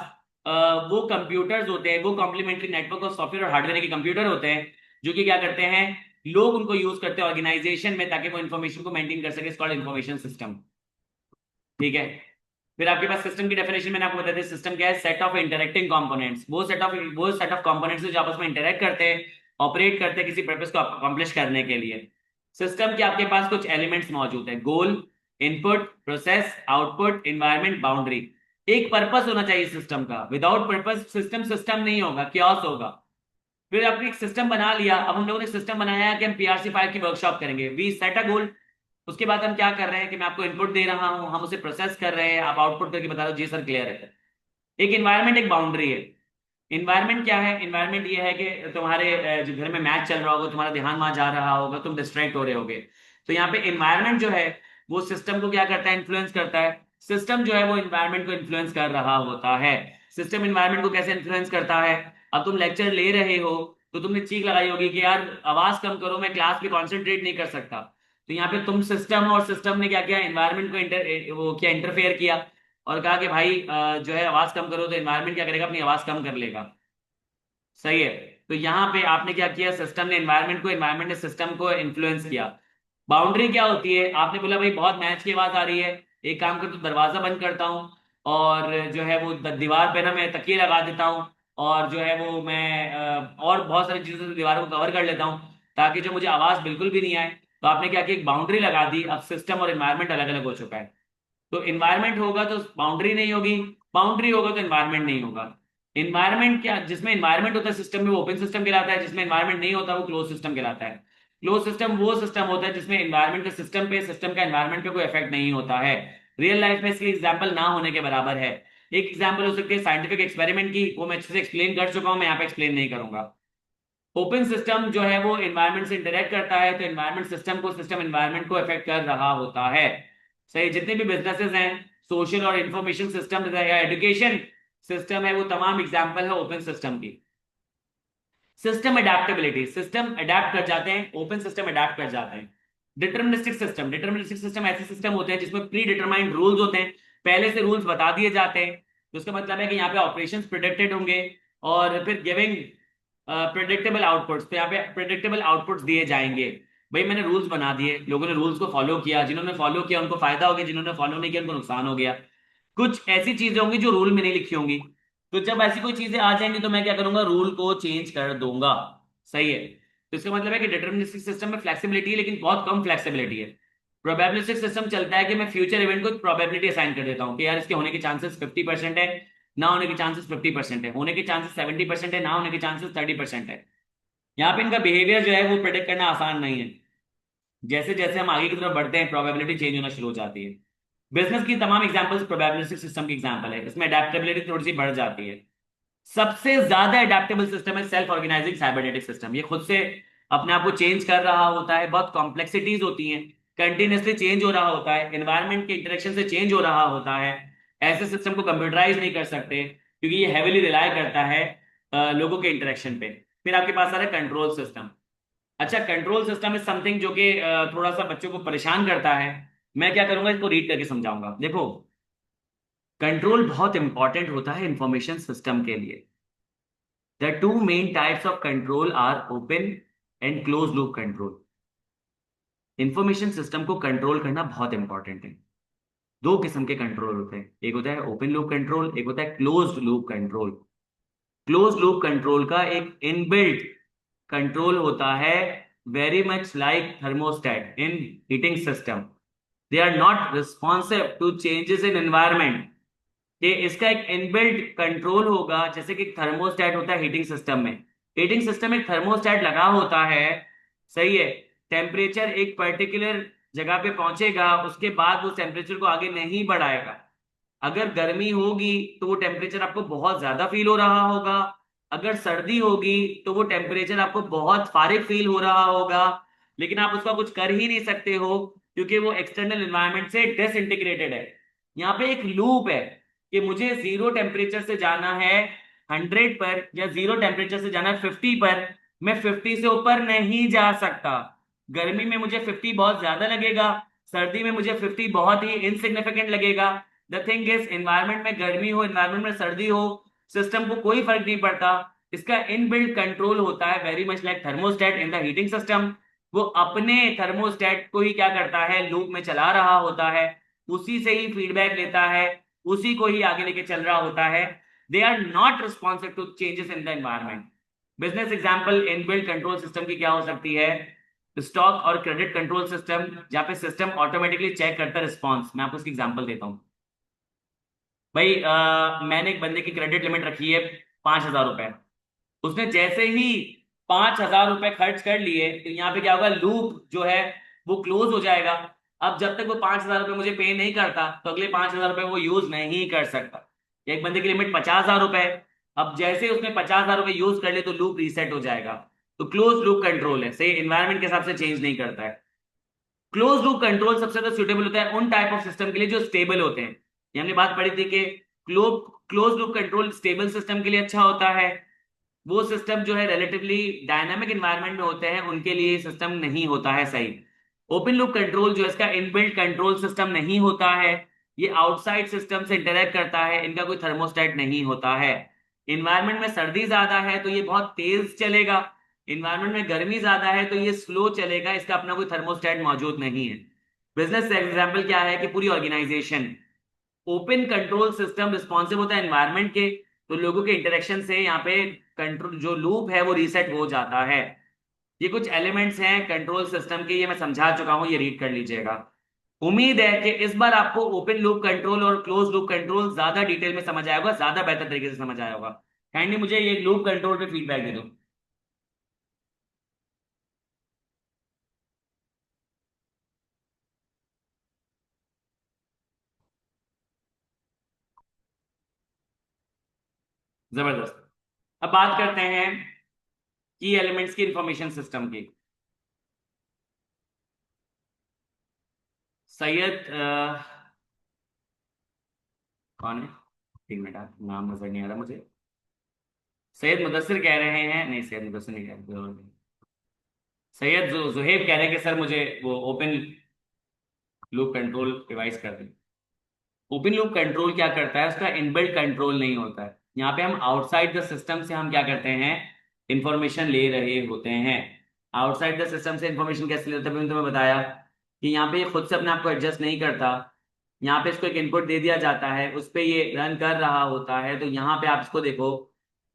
A: वो कंप्यूटर्स होते हैं, वो कॉम्प्लीमेंट्री नेटवर्क ऑफ सॉफ्टवेयर और हार्डवेयर के कंप्यूटर होते हैं, जो कि क्या करते हैं, लोग उनको यूज करते हैं ऑर्गेनाइजेशन में, ताकि वो इंफॉर्मेशन को मेंटेन कर सके। Called information system. ठीक है। फिर आपके पास सिस्टम की डेफिनेशन मैंने आपको बताया, सिस्टम क्या है, सेट ऑफ इंटरेक्टिंग कंपोनेंट्स। वो सेट ऑफ कंपोनेंट्स जो आपस में इंटरेक्ट करते हैं, ऑपरेट करते हैं किसी पर्पस को अकम्प्लिश करने के लिए। सिस्टम के आपके पास कुछ एलिमेंट्स मौजूद है, goal, input, process, output, environment, boundary. एक पर्पस होना चाहिए सिस्टम का, विदाउट पर्पस सिस्टम सिस्टम नहीं होगा, क्योस होगा। फिर आपने एक सिस्टम बना लिया, अब हम लोगों ने सिस्टम बनाया है कि हम PRC5 की वर्कशॉप करेंगे। वी सेट अ गोल। उसके बाद हम क्या कर रहे हैं कि मैं आपको इनपुट दे रहा हूं, हम उसे प्रोसेस कर रहे हैं, आप आउटपुट करके बता दो जी सर क्लियर है। एक इन्वायरमेंट, एक बाउंड्री है। इन्वायरमेंट क्या है, इन्वायरमेंट ये है कि तुम्हारे जो घर में मैच चल रहा होगा, तुम्हारा ध्यान वहां जा रहा होगा, तुम डिस्ट्रैक्ट हो रहे होगे। तो यहाँ पे इन्वायरमेंट जो है वो सिस्टम को क्या करता है, इन्फ्लुएंस करता है। सिस्टम जो है वो इन्वायरमेंट को इन्फ्लुएंस कर रहा होता है। सिस्टम इन्वायरमेंट को कैसे इन्फ्लुएंस करता है, अब तुम लेक्चर ले रहे हो तो तुमने चीख लगाई होगी कि यार आवाज कम करो, मैं क्लास में कॉन्सेंट्रेट नहीं कर सकता। तो यहाँ पे तुम सिस्टम, और सिस्टम ने क्या किया, इन्वायरमेंट को वो क्या इंटरफेयर किया, और कहा कि भाई जो है आवाज कम करो, तो इन्वायरमेंट क्या करेगा, अपनी आवाज कम कर लेगा। सही है। तो यहाँ पे आपने क्या किया, सिस्टम ने इन्वायरमेंट को, इन्वायरमेंट ने सिस्टम को इन्फ्लुएंस किया। बाउंड्री क्या होती है, आपने बोला भाई बहुत मैच की आवाज आ रही है, एक काम कर तो दरवाजा बंद करता हूँ, और जो है वो दीवार पे ना मैं तकिए लगा देता हूँ, और जो है वो मैं और बहुत सारी चीजों से दीवार को कवर कर लेता हूँ, ताकि जो मुझे आवाज बिल्कुल भी नहीं आए। तो आपने क्या किया, एक बाउंड्री लगा दी, अब सिस्टम और इन्वायरमेंट अलग अलग हो चुका है। तो इन्वायरमेंट होगा तो बाउंड्री नहीं होगी, बाउंड्री होगा तो इन्वायरमेंट नहीं होगा। इन्वायरमेंट क्या, जिसमें इन्वायरमेंट होता है सिस्टम में, वो ओपन सिस्टम कहलाता है, जिसमें इन्वायरमेंट नहीं होता वो क्लोज सिस्टम कहलाता है। क्लोज सिस्टम वो सिस्टम होता है जिसमें इन्वायरमेंट का सिस्टम पे, सिस्टम का इन्वायरमेंट पे कोई इफेक्ट नहीं होता है। रियल लाइफ में इसकी एग्जाम्पल ना होने के बराबर है। एक एग्जाम्पल हो सकती है साइंटिफिक एक्सपेरिमेंट की, वो मैं अच्छे से एक्सप्लेन कर चुका हूं, मैं यहाँ पे एक्सप्लेन नहीं करूंगा। ओपन सिस्टम जो है वो इन्वायरमेंट से इंटरेक्ट करता है, तो इन्वायरमेंट सिस्टम को, सिस्टम इन्वायरमेंट को इफेक्ट कर रहा होता है। सही। जितने भी बिजनेसेस हैं, सोशल और इंफॉर्मेशन सिस्टम या एजुकेशन सिस्टम है, वो तमाम एग्जाम्पल है ओपन सिस्टम की। सिस्टम अडेप्टेबिलिटी, सिस्टम अडेप्ट कर जाते हैं, ओपन सिस्टम अडेप्ट कर जाते हैं। डिटर्मिनिस्टिक सिस्टम, डिटर्मिनिस्टिक सिस्टम ऐसे सिस्टम होते हैं जिसमें प्री डिटरमाइंड रूल्स होते हैं, पहले से रूल्स बता दिए जाते हैं। तो उसका मतलब है कि यहाँ पे ऑपरेशंस प्रिडिक्टेड होंगे, और फिर गिविंग प्रिडिक्टेबल आउटपुट्स, तो यहाँ पे प्रिडिक्टेबल आउटपुट्स दिए जाएंगे। भाई मैंने रूल्स बना दिए, लोगों ने रूल्स को फॉलो किया, जिन्होंने फॉलो किया उनको फायदा हो गया, जिन्होंने फॉलो नहीं किया उनको नुकसान हो गया। कुछ ऐसी चीजें होंगी जो रूल में नहीं लिखी होंगी, तो जब ऐसी कोई चीजें आ जाएंगी तो मैं क्या करूंगा, रूल को चेंज कर दूंगा। सही है। तो इसका मतलब है कि डिटर्मिनिस्टिक सिस्टम में फ्लेक्सिबिलिटी है, लेकिन बहुत कम फ्लेक्सिबिलिटी है। प्रोबेबिलिस्टिक सिस्टम चलता है कि मैं फ्यूचर इवेंट को प्रोबेबिलिटी असाइन कर देता हूँ कि यार इसके होने के चांसेस 50% है, ना होने के चांसेस 50% है, होने के चांसेस 70% है, ना होने के चांसेस 30% है। यहाँ पे इनका बिहेवियर जो है वो प्रेडिक्ट करना आसान नहीं है। जैसे जैसे हम आगे की तरफ बढ़ते हैं, प्रोबेबिलिटी चेंज होना शुरू हो जाती है। बिजनेस की तमाम एग्जांपल्स प्रोबेबिलिस्टिक सिस्टम की एग्जांपल है, इसमें अडेप्टेबिलिटी थोड़ी सी बढ़ जाती है। सबसे ज्यादा अडेप्टेबल सिस्टम है सेल्फ ऑर्गेनाइजिंग साइबरनेटिक सिस्टम। ये खुद से अपने आप को चेंज कर रहा होता है, बहुत कॉम्प्लेक्सिटीज होती हैं, कंटिन्यूसली चेंज हो रहा होता है, एनवायरनमेंट के इंटरेक्शन से चेंज हो रहा होता है। ऐसे सिस्टम को कंप्यूटराइज नहीं कर सकते क्योंकि ये हैविली रिलाय करता है लोगों के इंटरेक्शन पे। फिर आपके पास आ रहा है कंट्रोल सिस्टम। अच्छा, कंट्रोल सिस्टम इज समथिंग जो कि थोड़ा सा बच्चों को परेशान करता है। मैं क्या करूंगा, इसको रीड करके समझाऊंगा। देखो, कंट्रोल बहुत इंपॉर्टेंट होता है इंफॉर्मेशन सिस्टम के लिए। The two main types of control are open and closed loop control. Information system को कंट्रोल करना बहुत इंपॉर्टेंट है। दो किस्म के कंट्रोल होते हैं, एक होता है ओपन लूप कंट्रोल, एक होता है closed loop control. Closed loop control का एक इनबिल्ट कंट्रोल होता है, very much like thermostat in heating system. They are not responsive to changes in environment. कि इसका एक इनबिल्ट कंट्रोल होगा, जैसे कि थर्मोस्टेट होता है हीटिंग सिस्टम में। हीटिंग सिस्टम में थर्मोस्टेट लगा होता है, सही है। टेम्परेचर एक पर्टिकुलर जगह पे पहुंचेगा, उसके बाद वो टेम्परेचर को आगे नहीं बढ़ाएगा। अगर गर्मी होगी तो वो टेम्परेचर आपको बहुत ज्यादा फील हो रहा होगा, अगर सर्दी होगी तो वो टेम्परेचर आपको बहुत फारिग फील हो रहा होगा, लेकिन आप उसका कुछ कर ही नहीं सकते हो क्योंकि वो एक्सटर्नल एनवायरनमेंट से डिसइंटीग्रेटेड है। यहाँ पे एक लूप है कि मुझे जीरो टेम्परेचर से जाना है 100 पर, या जीरो टेम्परेचर से जाना है 50 पर। मैं 50 से ऊपर नहीं जा सकता। गर्मी में मुझे 50 बहुत ज्यादा लगेगा, सर्दी में मुझे 50 बहुत ही इनसिग्निफिकेंट लगेगा। द थिंग इज, एनवायरनमेंट में गर्मी हो, एनवायरनमेंट में सर्दी हो, सिस्टम को कोई फर्क नहीं पड़ता। इसका इनबिल्ट कंट्रोल होता है, very much like thermostat in the heating system. वो अपने थर्मोस्टेट को ही क्या करता है, लूप में चला रहा होता है, उसी से ही फीडबैक लेता है, उसी को ही आगे लेके चल रहा होता है। They are not responsive to changes in the environment. Business example inbuilt control system की क्या हो सकती है? स्टॉक और क्रेडिट कंट्रोल सिस्टम, जहां पे सिस्टम ऑटोमेटिकली चेक करता है रिस्पॉन्स। मैं आपको इसकी एग्जांपल देता हूं। भाई मैंने एक बंदे की क्रेडिट लिमिट रखी है 5,000 रुपए। उसने जैसे ही 5,000 रुपए खर्च कर लिए तो यहाँ पे क्या होगा, लूप जो है वो क्लोज हो जाएगा। अब जब तक वो 5,000 रुपए मुझे पे नहीं करता तो अगले 5,000 रुपए वो यूज नहीं कर सकता। एक बंदे की लिमिट 50,000 रुपए है। अब जैसे उसने 50,000 रुपए यूज कर लिए तो लूप रीसेट हो जाएगा। तो क्लोज लूप कंट्रोल है, सही, एनवायरमेंट के हिसाब से चेंज नहीं करता है। क्लोज लूप कंट्रोल सबसे ज्यादा सुटेबल होता है उन टाइप ऑफ सिस्टम के लिए जो स्टेबल होते हैं। ये हमने बात पढ़ी थी कि close loop control stable system के लिए अच्छा होता है। वो सिस्टम जो है रिलेटिवली डायनामिक एनवायरनमेंट में होते हैं उनके लिए सिस्टम नहीं होता है, सही। ओपन लूप कंट्रोल जो है, इसका इनबिल्ट कंट्रोल सिस्टम नहीं होता है, ये आउटसाइड सिस्टम से इंटरेक्ट करता है, इनका कोई थर्मोस्टेट नहीं होता है। इन्वायरमेंट में सर्दी ज्यादा है तो ये बहुत तेज चलेगा, इन्वायरमेंट में गर्मी ज्यादा है तो ये स्लो चलेगा, इसका अपना कोई थर्मोस्टेट मौजूद नहीं है। बिजनेस एग्जाम्पल क्या है कि पूरी organisation, open control system responsive होता है एनवायरनमेंट के, तो लोगों के इंटरेक्शन से यहाँ पे कंट्रोल जो लूप है वो रीसेट हो जाता है। ये कुछ एलिमेंट्स हैं कंट्रोल सिस्टम के, ये मैं समझा चुका हूं, ये रीड कर लीजिएगा। उम्मीद है कि इस बार आपको ओपन लूप कंट्रोल और क्लोज लूप कंट्रोल ज्यादा डिटेल में समझ आया होगा, ज्यादा बेहतर तरीके से समझ आया होगा। काइंडली मुझे ये लूप कंट्रोल पे फीडबैक दे दो। जबरदस्त। अब बात करते हैं की एलिमेंट्स की इंफॉर्मेशन सिस्टम की। सैयद कौन है, एक मिनट, नाम नजर नहीं आ रहा मुझे। सैयद मुदस्सिर कह रहे हैं, नहीं सैयद मुदस्सिर नहीं कह रहे, सैयद जुहेब कह रहे हैं कि सर मुझे वो ओपन लूप कंट्रोल डिवाइस कर दें। ओपन लूप कंट्रोल क्या करता है, उसका इनबिल्ट कंट्रोल नहीं होता है। यहाँ पे हम आउटसाइड द सिस्टम से हम क्या करते हैं, इंफॉर्मेशन ले रहे होते हैं। आउटसाइड द सिस्टम से इंफॉर्मेशन कैसे लेते हैं, मैंने तुम्हें बताया कि यहाँ पे ये खुद से अपने आप को एडजस्ट नहीं करता। यहाँ पे इसको एक इनपुट दे दिया जाता है, उस पे ये रन कर रहा होता है। तो यहाँ पे आप इसको देखो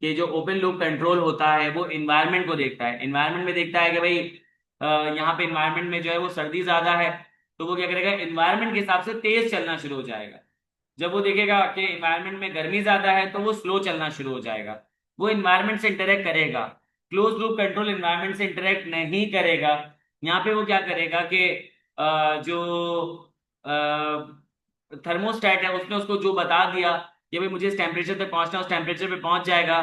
A: कि जो ओपन लूप कंट्रोल होता है वो इन्वायरमेंट को देखता है, इन्वायरमेंट में देखता है कि भाई यहाँ पे इन्वायरमेंट में जो है वो सर्दी ज्यादा है, तो वो क्या करेगा, इन्वायरमेंट के हिसाब से तेज चलना शुरू हो जाएगा। जब वो देखेगा कि इन्वायरमेंट में गर्मी ज्यादा है तो वो स्लो चलना शुरू हो जाएगा, वो इन्वायरमेंट से इंटरेक्ट करेगा। क्लोज लूप कंट्रोल इन्वायरमेंट से इंटरेक्ट नहीं करेगा। यहाँ पे वो क्या करेगा कि जो थर्मोस्टेट है उसने उसको जो बता दिया कि भाई मुझे इस टेम्परेचर तक पहुंचना है, उस टेम्परेचर पे पहुंच जाएगा।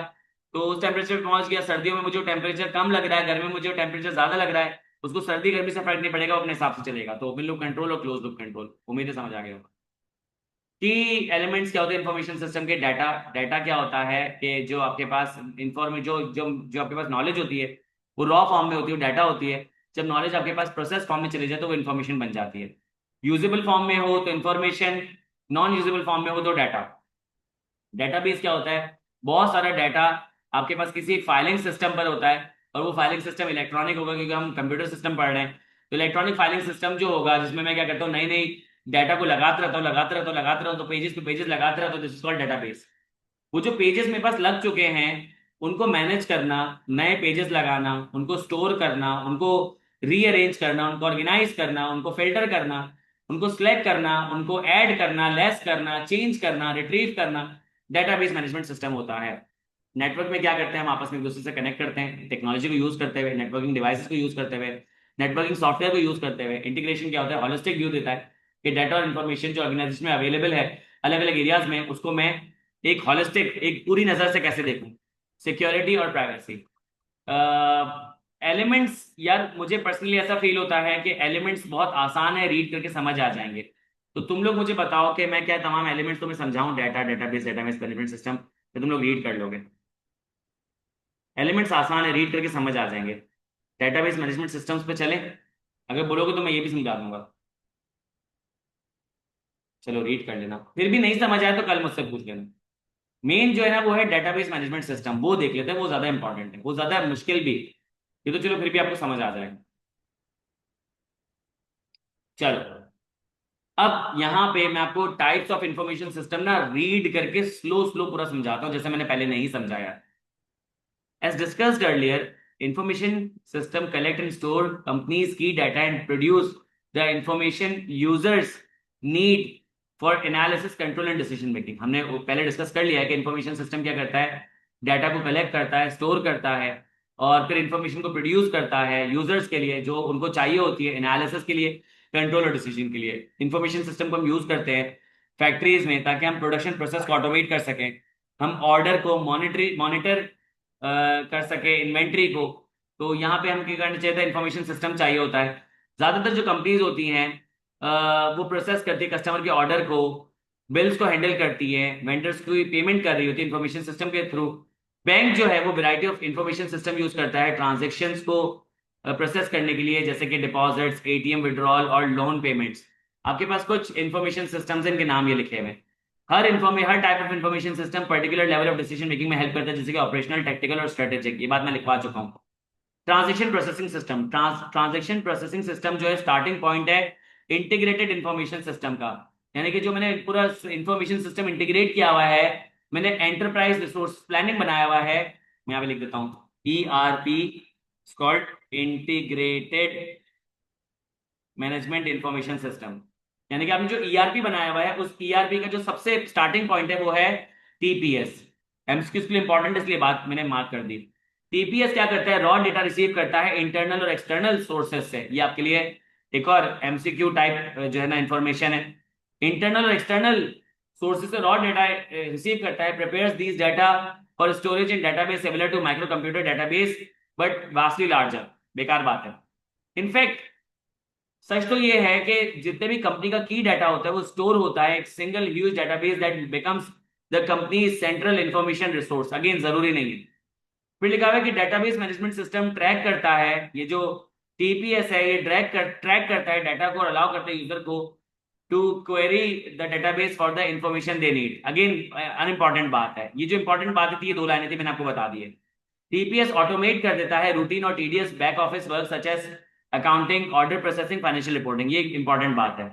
A: तो उस टेम्परेचर पे पहुंच गया, सर्दियों में मुझे टेम्परेचर कम लग रहा है, गर्मी में मुझे टेम्परेचर ज्यादा लग रहा है, उसको सर्दी गर्मी से फर्क नहीं पड़ेगा, वो अपने हिसाब से चलेगा। तो ओपन लूप कंट्रोल और क्लोज लूप कंट्रोल, उम्मीद है समझ आ गया होगा। की एलिमेंट्स क्या होते हैं इंफॉर्मेशन सिस्टम के? डाटा। डाटा क्या होता है कि जो आपके पास इंफॉर्मेशन, जो जो जो आपके पास नॉलेज होती है वो रॉ फॉर्म में होती है, डाटा होती है। जब नॉलेज आपके पास प्रोसेस फॉर्म में चली जाए तो वो इन्फॉर्मेशन बन जाती है। यूजेबल फॉर्म में हो तो इन्फॉर्मेशन, नॉन यूजेबल फॉर्म में हो तो डाटा। डेटाबेस क्या होता है? बहुत सारा डाटा आपके पास किसी फाइलिंग सिस्टम पर होता है, और वो फाइलिंग सिस्टम इलेक्ट्रॉनिक होगा क्योंकि हम कंप्यूटर सिस्टम पढ़ रहे हैं। तो इलेक्ट्रॉनिक फाइलिंग सिस्टम जो होगा, जिसमें मैं क्या करता हूँ, नई नई डाटा को लगाते रहता हूँ, तो पेजेस पे पेजेस लगाते रहता हूँ, दिस इज कॉल्ड डेटाबेस। वो जो पेजेस मेरे पास लग चुके हैं उनको मैनेज करना, नए पेजेस लगाना, उनको स्टोर करना, उनको रीअरेंज करना, उनको ऑर्गेनाइज करना, उनको फिल्टर करना, उनको सिलेक्ट करना, उनको ऐड करना, लेस करना, चेंज करना, रिट्रीव करना, डेटाबेस मैनेजमेंट सिस्टम होता है। नेटवर्क में क्या करते हैं, हम आपस में एक दूसरे से कनेक्ट करते हैं टेक्नोलॉजी को यूज करते हुए, नेटवर्किंग डिवाइसेस को यूज करते हुए, नेटवर्किंग सॉफ्टवेयर को यूज करते हुए। इंटीग्रेशन क्या होता है? हॉलिस्टिक व्यू देता है कि डाटा और इन्फॉर्मेशन जो ऑर्गेनाइजेशन में अवेलेबल है अलग अलग एरियाज में, उसको मैं एक हॉलिस्टिक, एक पूरी नजर से कैसे देखूं। सिक्योरिटी और प्राइवेसी। एलिमेंट्स, यार मुझे पर्सनली ऐसा फील होता है कि एलिमेंट्स बहुत आसान है, रीड करके समझ आ जाएंगे। तो तुम लोग मुझे बताओ कि मैं क्या तमाम एलिमेंट्स तुम्हें समझाऊं, डाटा, डेटाबेस मैनेजमेंट सिस्टम, तो तुम लोग रीड कर लोगे? एलिमेंट्स आसान है, रीड करके समझ आ जाएंगे। डेटाबेस मैनेजमेंट सिस्टम्स पे चलें? अगर बोलोगे तो मैं ये भी समझा दूंगा। चलो रीड कर लेना, फिर भी नहीं समझ आया तो कल मुझसे पूछ लेना। मेन जो है ना वो है डेटाबेस मैनेजमेंट सिस्टम, वो देख लेते हैं, वो ज्यादा इंपॉर्टेंट है, वो ज्यादा मुश्किल भी। ये तो चलो फिर भी आपको समझ आ जाएगा। चलो, अब यहाँ पे मैं आपको टाइप्स ऑफ इंफॉर्मेशन सिस्टम ना रीड करके स्लो स्लो पूरा समझाता हूँ, जैसे मैंने पहले नहीं समझाया। As discussed earlier, information system collect and store companies' key data and produce the information users need for analysis, control and decision making. हमने वो पहले डिस्कस कर लिया है कि इंफॉर्मेशन सिस्टम क्या करता है, डाटा को कलेक्ट करता है, स्टोर करता है, और फिर इंफॉर्मेशन को प्रोड्यूस करता है यूजर्स के लिए जो उनको चाहिए होती है, एनालिसिस के लिए, कंट्रोल और डिसीजन के लिए। इंफॉर्मेशन सिस्टम को हम यूज करते हैं फैक्ट्रीज में ताकि हम प्रोडक्शन प्रोसेस को ऑटोमेट कर सकें, हम ऑर्डर को मॉनिटर कर सके, इन्वेंट्री को। तो यहाँ पे हम क्या करना चाहिए था, इंफॉर्मेशन सिस्टम चाहिए होता है। ज्यादातर जो कंपनीज होती हैं वो प्रोसेस करती है कस्टमर के ऑर्डर को, बिल्स को हैंडल करती है, वेंडर्स को पेमेंट कर रही होती है इंफॉर्मेशन सिस्टम के थ्रू। बैंक जो है वो variety of information system use करता है ट्रांजेक्शन्स को प्रोसेस करने के लिए, जैसे कि डिपॉजिट्स, एटीएम विड्रॉल और लोन पेमेंट्स। आपके पास कुछ इंफॉर्मेशन सिस्टम्स, इनके नाम ये लिखे हुए हैं। हर type of information system particular level of decision making में हेल्प करता है, जैसे कि ऑपरेशनल, टेक्निकल और स्ट्रेटेजिक। ये बात मैं लिखवा चुका हूँ। Transaction processing system, transaction processing system जो है स्टार्टिंग पॉइंट है इंटीग्रेटेड इंफॉर्मेशन सिस्टम का। यानी कि जो मैंने पूरा इंफॉर्मेशन सिस्टम इंटीग्रेट किया हुआ है, मैंने एंटरप्राइज रिसोर्स प्लानिंग बनाया हुआ है, मैं यहाँ पे लिख देता हूँ ERP, called integrated management information system. यानी कि आपने जो ईआरपी बनाया हुआ है, उस ईआरपी का जो सबसे स्टार्टिंग पॉइंट है वो है टीपीएस। एमसीक्यू के लिए इंपॉर्टेंट, इसलिए बात मैंने मार्क कर दी। टीपीएस क्या करता है? रॉ डेटा रिसीव करता है इंटरनल और एक्सटर्नल सोर्सेज से। ये आपके लिए एक और एमसीक्यू टाइप जो है ना इंफॉर्मेशन है। इंटरनल और एक्सटर्नल सोर्सेज से रॉ डेटा रिसीव करता है, prepares these data for storage in database similar to micro computer database but vastly larger. बेकार बात है। इनफैक्ट सच तो ये है कि जितने भी कंपनी का की डाटा होता है वो स्टोर होता है एक single huge database that becomes the company central information resource. Again जरूरी नहीं है। फिर लिखा हुआ है कि डेटाबेस मैनेजमेंट सिस्टम ट्रैक करता है, ये जो टीपीएस है ये ट्रैक करता है डाटा को और अलाउ करता है यूजर को to query the database for the information they need. Again unimportant बात है, ये जो इंपॉर्टेंट बात थी ये 2 लाइनें थी, मैंने आपको बता दी है। टीपीएस ऑटोमेट कर देता है रूटीन और TDS back office work such as accounting, order processing, financial reporting. ये इंपॉर्टेंट बात है।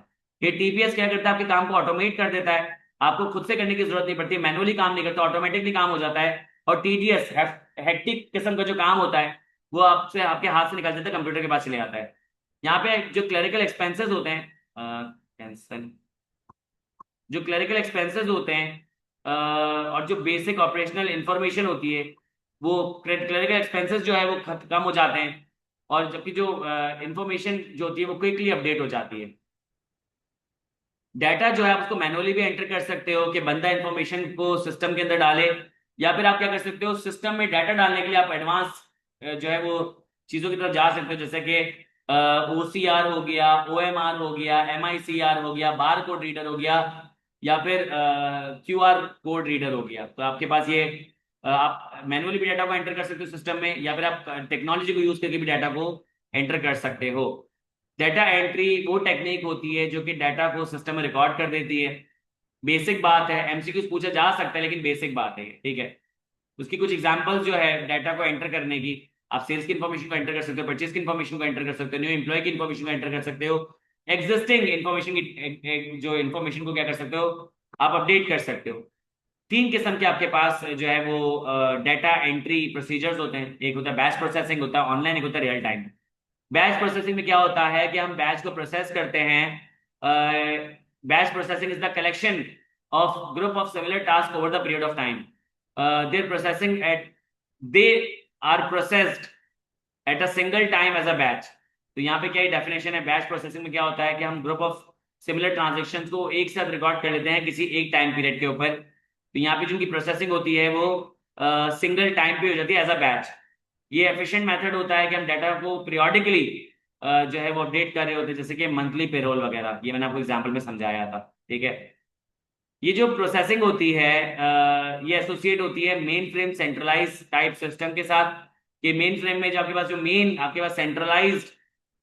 A: ये टीपीएस क्या करता है? आपके काम को ऑटोमेट कर देता है, आपको खुद से करने की जरूरत नहीं पड़ती, मैनुअली काम नहीं करता, ऑटोमेटिकली काम हो जाता है। और टीडीएस हेक्टिक किस्म का जो काम होता है वो आपसे, आपके हाथ से निकल जाता है, कंप्यूटर के पास चले जाता है। यहाँ पे जो क्लरिकल एक्सपेंसेस होते हैं, कैंसल, जो क्लरिकल एक्सपेंसेस होते हैं और जो बेसिक ऑपरेशनल इंफॉर्मेशन होती है, वो क्लरिकल एक्सपेंसेस जो है वो कम हो जाते हैं, और जबकि जो इंफॉर्मेशन जो होती है वो क्विकली अपडेट हो जाती है। डाटा जो है आप उसको मैनुअली भी एंटर कर सकते हो कि बंदा इंफॉर्मेशन को सिस्टम के अंदर डाले, या फिर आप क्या कर सकते हो, सिस्टम में डाटा डालने के लिए आप एडवांस जो है वो चीजों की तरफ जा सकते हो, जैसे कि OCR हो गया, OMR हो गया, MICR हो गया, बार कोड रीडर हो गया, या फिर QR कोड रीडर हो गया। तो आपके पास ये आप मैनुअली भी डाटा को एंटर कर सकते हो सिस्टम में, या फिर आप टेक्नोलॉजी को यूज करके भी डाटा को एंटर कर सकते हो। डाटा एंट्री वो टेक्निक होती है जो कि डाटा को सिस्टम में रिकॉर्ड कर देती है। बेसिक बात है, MCQs पूछा जा सकता है, लेकिन बेसिक बात है ये, ठीक है। उसकी कुछ एग्जांपल्स जो है डाटा को एंटर करने की, आप सेल्स की इन्फॉर्मेशन को एंटर कर सकते हो, परचेज की इन्फॉर्मेशन को एंटर कर सकते हो, न्यू एम्प्लॉय की इन्फॉर्मेशन को एंटर कर सकते हो, एग्जिस्टिंग इन्फॉर्मेशन की जो इन्फॉर्मेशन को क्या कर सकते हो, आप अपडेट कर सकते हो। तीन किस्म के आपके पास जो है वो डाटा एंट्री प्रोसीजर्स होते हैं। एक होता है बैच प्रोसेसिंग, होता है ऑनलाइन, एक होता है रियल टाइम। बैच प्रोसेसिंग में क्या होता है कि हम बैच को प्रोसेस करते हैं। Batch processing is the collection of group of similar task over the period of time. There processing at they are processed at a single time as a batch. तो यहाँ पे क्या डेफिनेशन है, batch processing में क्या होता है कि हम ग्रुप ऑफ सिमिलर ट्रांजेक्शन्स को एक साथ रिकॉर्ड कर लेते हैं किसी एक टाइम पीरियड के ऊपर। तो यहाँ पे जिनकी प्रोसेसिंग होती है वो सिंगल टाइम पे हो जाती है एज अ बैच। ये एफिशिएंट मेथड होता है कि हम डाटा को पीरियोडिकली जो है वो अपडेट कर रहे होते हैं, जैसे कि मंथली पेरोल वगैरह, ये मैंने आपको एग्जांपल में समझाया था, ठीक है। ये जो प्रोसेसिंग होती है ये एसोसिएट होती है mainframe centralise type system के साथ। कि मेन फ्रेम में जो आपके पास जो मेन आपके पास सेंट्रलाइज्ड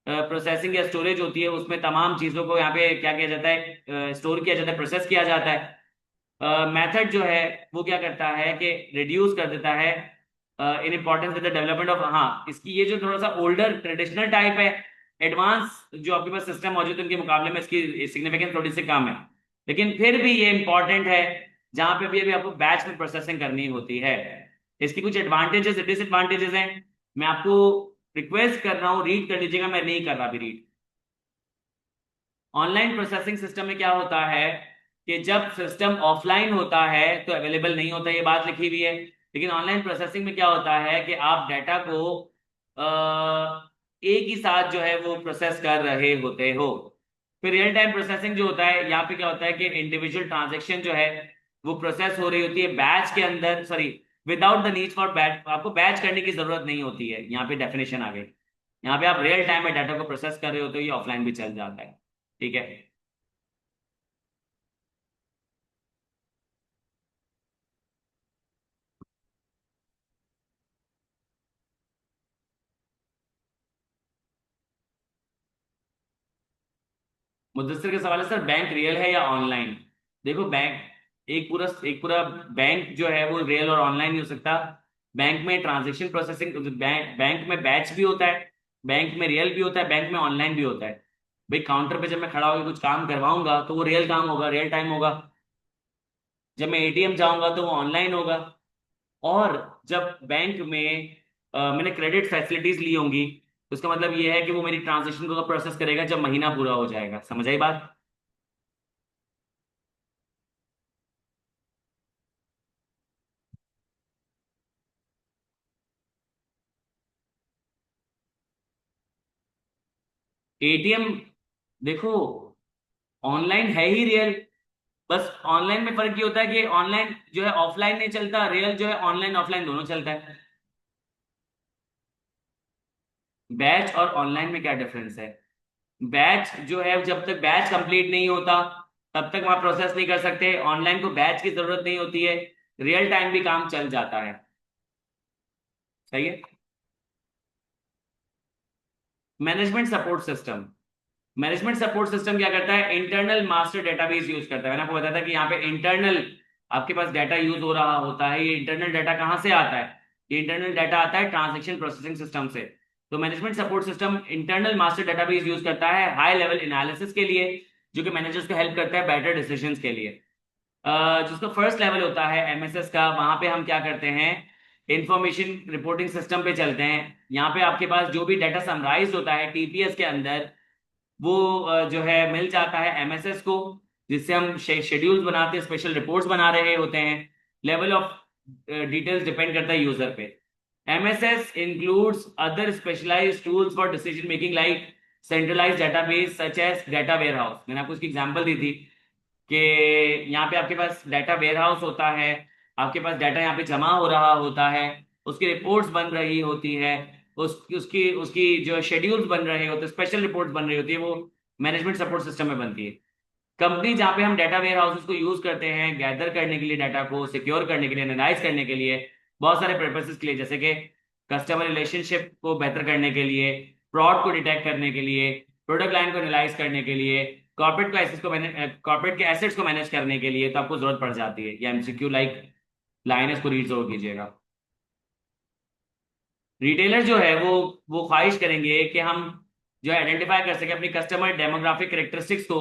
A: प्रोसेसिंग या स्टोरेज होती है, उसमें तमाम चीजों को यहाँ पे क्या किया जाता है, स्टोर किया जाता है, प्रोसेस किया जाता है। मेथड जो है वो क्या करता है कि रिड्यूस कर देता है in importance with the development of, हाँ इसकी ये जो थोड़ा सा ओल्डर ट्रेडिशनल टाइप है, एडवांस जो आपके पास सिस्टम मौजूद है उनके मुकाबले में इसकी सिग्निफिकेंस थोड़ी सी कम है, लेकिन फिर भी ये इंपॉर्टेंट है जहां पे भी अभी आपको बैच में प्रोसेसिंग करनी होती है। इसकी कुछ एडवांटेजेस डिसएडवांटेजेस हैं, मैं आपको रिक्वेस्ट कर रहा हूँ रीड कर लीजिएगा, मैं नहीं कर रहा अभी रीड। ऑनलाइन प्रोसेसिंग सिस्टम में क्या होता है कि जब सिस्टम ऑफलाइन होता है तो अवेलेबल नहीं होता, ये बात लिखी हुई है। लेकिन ऑनलाइन प्रोसेसिंग में क्या होता है कि आप डाटा को एक ही साथ जो है वो प्रोसेस कर रहे होते हो। फिर रियल टाइम प्रोसेसिंग जो होता है, यहाँ पे क्या होता है कि इंडिविजुअल ट्रांजेक्शन जो है वो प्रोसेस हो रही होती है बैच के अंदर, sorry without the need for batch, आपको बैच करने की जरूरत नहीं होती है। यहाँ पे डेफिनेशन आ गई, यहाँ पे आप रियल टाइम में डाटा को प्रोसेस कर रहे होते हो, ये ऑफलाइन भी चल जाता है, ठीक है। मुदस्सिर का सवाल है सर बैंक रियल है या ऑनलाइन। देखो बैंक एक पूरा बैंक जो है वो रियल और ऑनलाइन नहीं हो सकता। बैंक में ट्रांजैक्शन प्रोसेसिंग, बैंक में बैच भी होता है, बैंक में रियल भी होता है, बैंक में ऑनलाइन भी होता है। भाई काउंटर पे जब मैं खड़ा होकर कुछ काम करवाऊंगा तो वो रियल काम होगा, रियल टाइम होगा। जब मैं ATM जाऊंगा तो वो ऑनलाइन होगा। और जब बैंक में मैंने क्रेडिट फैसिलिटीज ली होंगी तो उसका मतलब ये है कि वो मेरी ट्रांजेक्शन को प्रोसेस करेगा जब महीना पूरा हो जाएगा। समझ आई बात। ATM देखो ऑनलाइन है ही रियल, बस ऑनलाइन में फर्क ये होता है कि ऑनलाइन जो है ऑफलाइन नहीं चलता, रियल जो है ऑनलाइन ऑफलाइन दोनों चलता है। बैच और ऑनलाइन में क्या डिफरेंस है, बैच जो है जब तक बैच कंप्लीट नहीं होता तब तक वहां प्रोसेस नहीं कर सकते, ऑनलाइन को बैच की जरूरत नहीं होती है, रियल टाइम भी काम चल जाता है। सही है। Management support system, management support system क्या करता है, इंटरनल मास्टर डेटाबेस यूज करता है। मैंने आपको बताया था कि यहाँ पे इंटरनल आपके पास डाटा यूज हो रहा होता है। ये इंटरनल डाटा कहाँ से आता है, ये इंटरनल डाटा आता है ट्रांजेक्शन प्रोसेसिंग सिस्टम से। तो management support system internal master database use करता है हाई लेवल एनालिसिस के लिए, जो कि मैनेजर्स को हेल्प करता है बेटर डिसीजंस के लिए। जिसका फर्स्ट लेवल होता है MSS का, वहां पे हम क्या करते हैं, इंफॉर्मेशन रिपोर्टिंग सिस्टम पे चलते हैं। यहाँ पे आपके पास जो भी डाटा समराइज होता है TPS के अंदर, वो जो है मिल जाता है MSS को, जिससे हम शेड्यूल्स बनाते हैं, स्पेशल रिपोर्ट्स बना रहे होते हैं। लेवल ऑफ डिटेल्स डिपेंड करता है यूजर पे। MSS includes other specialized tools for decision making like centralized database such as data warehouse। मैंने आपको इसकी एग्जांपल दी थी कि यहाँ पे आपके पास डाटा वेयर हाउस होता है, आपके पास डाटा यहाँ पे जमा हो रहा होता है, उसकी रिपोर्ट्स बन रही होती है, उसकी उसकी जो शेड्यूल्स बन रहे होते हैं, स्पेशल रिपोर्ट्स बन रही होती है, वो मैनेजमेंट सपोर्ट सिस्टम में बनती है। कंपनी जहाँ पे हम डाटा वेयर हाउसेस को यूज करते हैं गैदर करने के लिए, डाटा को सिक्योर करने के लिए, एनालाइज करने के लिए, बहुत सारे पर्पसेस के लिए, जैसे कि कस्टमर रिलेशनशिप को बेहतर करने के लिए, फ्रॉड को डिटेक्ट करने के लिए, प्रोडक्ट लाइन को एनालाइज करने के लिए, कॉर्पोरेट के एसेट्स को मैनेज करने के लिए, तो आपको जरूरत पड़ जाती है। ये एमसीक्यू लाइक लाइन है, इसको रीड जरूर कीजिएगा। रिटेलर जो है वो ख्वाहिश करेंगे कि हम जो है आइडेंटिफाई कर सकें अपनी कस्टमर डेमोग्राफिक करेक्टरिस्टिक्स को,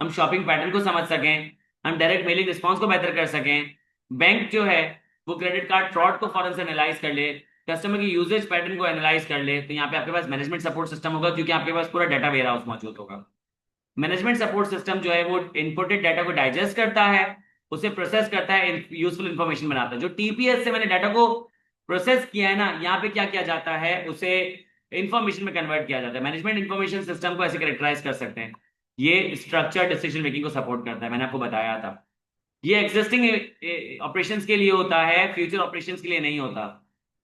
A: हम शॉपिंग पैटर्न को समझ सकें, हम डायरेक्ट मेलिंग रिस्पॉन्स को बेहतर कर सकें। बैंक जो है वो क्रेडिट कार्ड फ्रॉड को फौरन से एनालाइज कर ले, कस्टमर की यूजेज पैटर्न को एनालाइज कर ले। तो यहाँ पे आपके पास मैनेजमेंट सपोर्ट सिस्टम होगा, क्योंकि आपके पास पूरा डाटा वेयर हाउस मौजूद होगा। मैनेजमेंट सपोर्ट सिस्टम जो है वो इनपुटेड डाटा को डाइजेस्ट करता है, उसे प्रोसेस करता है, यूजफुल इंफॉर्मेशन बनाता है। जो टीपीएस से मैंने डाटा को प्रोसेस किया है ना, यहाँ पे क्या किया जाता है, उसे इंफॉर्मेशन में कन्वर्ट किया जाता है। मैनेजमेंट इंफॉर्मेशन सिस्टम को ऐसे कैरेक्टराइज कर सकते हैं, ये स्ट्रक्चर डिसीजन मेकिंग को सपोर्ट करता है, मैंने आपको बताया था। ये एग्जिस्टिंग ऑपरेशंस के लिए होता है, फ्यूचर ऑपरेशंस के लिए नहीं होता।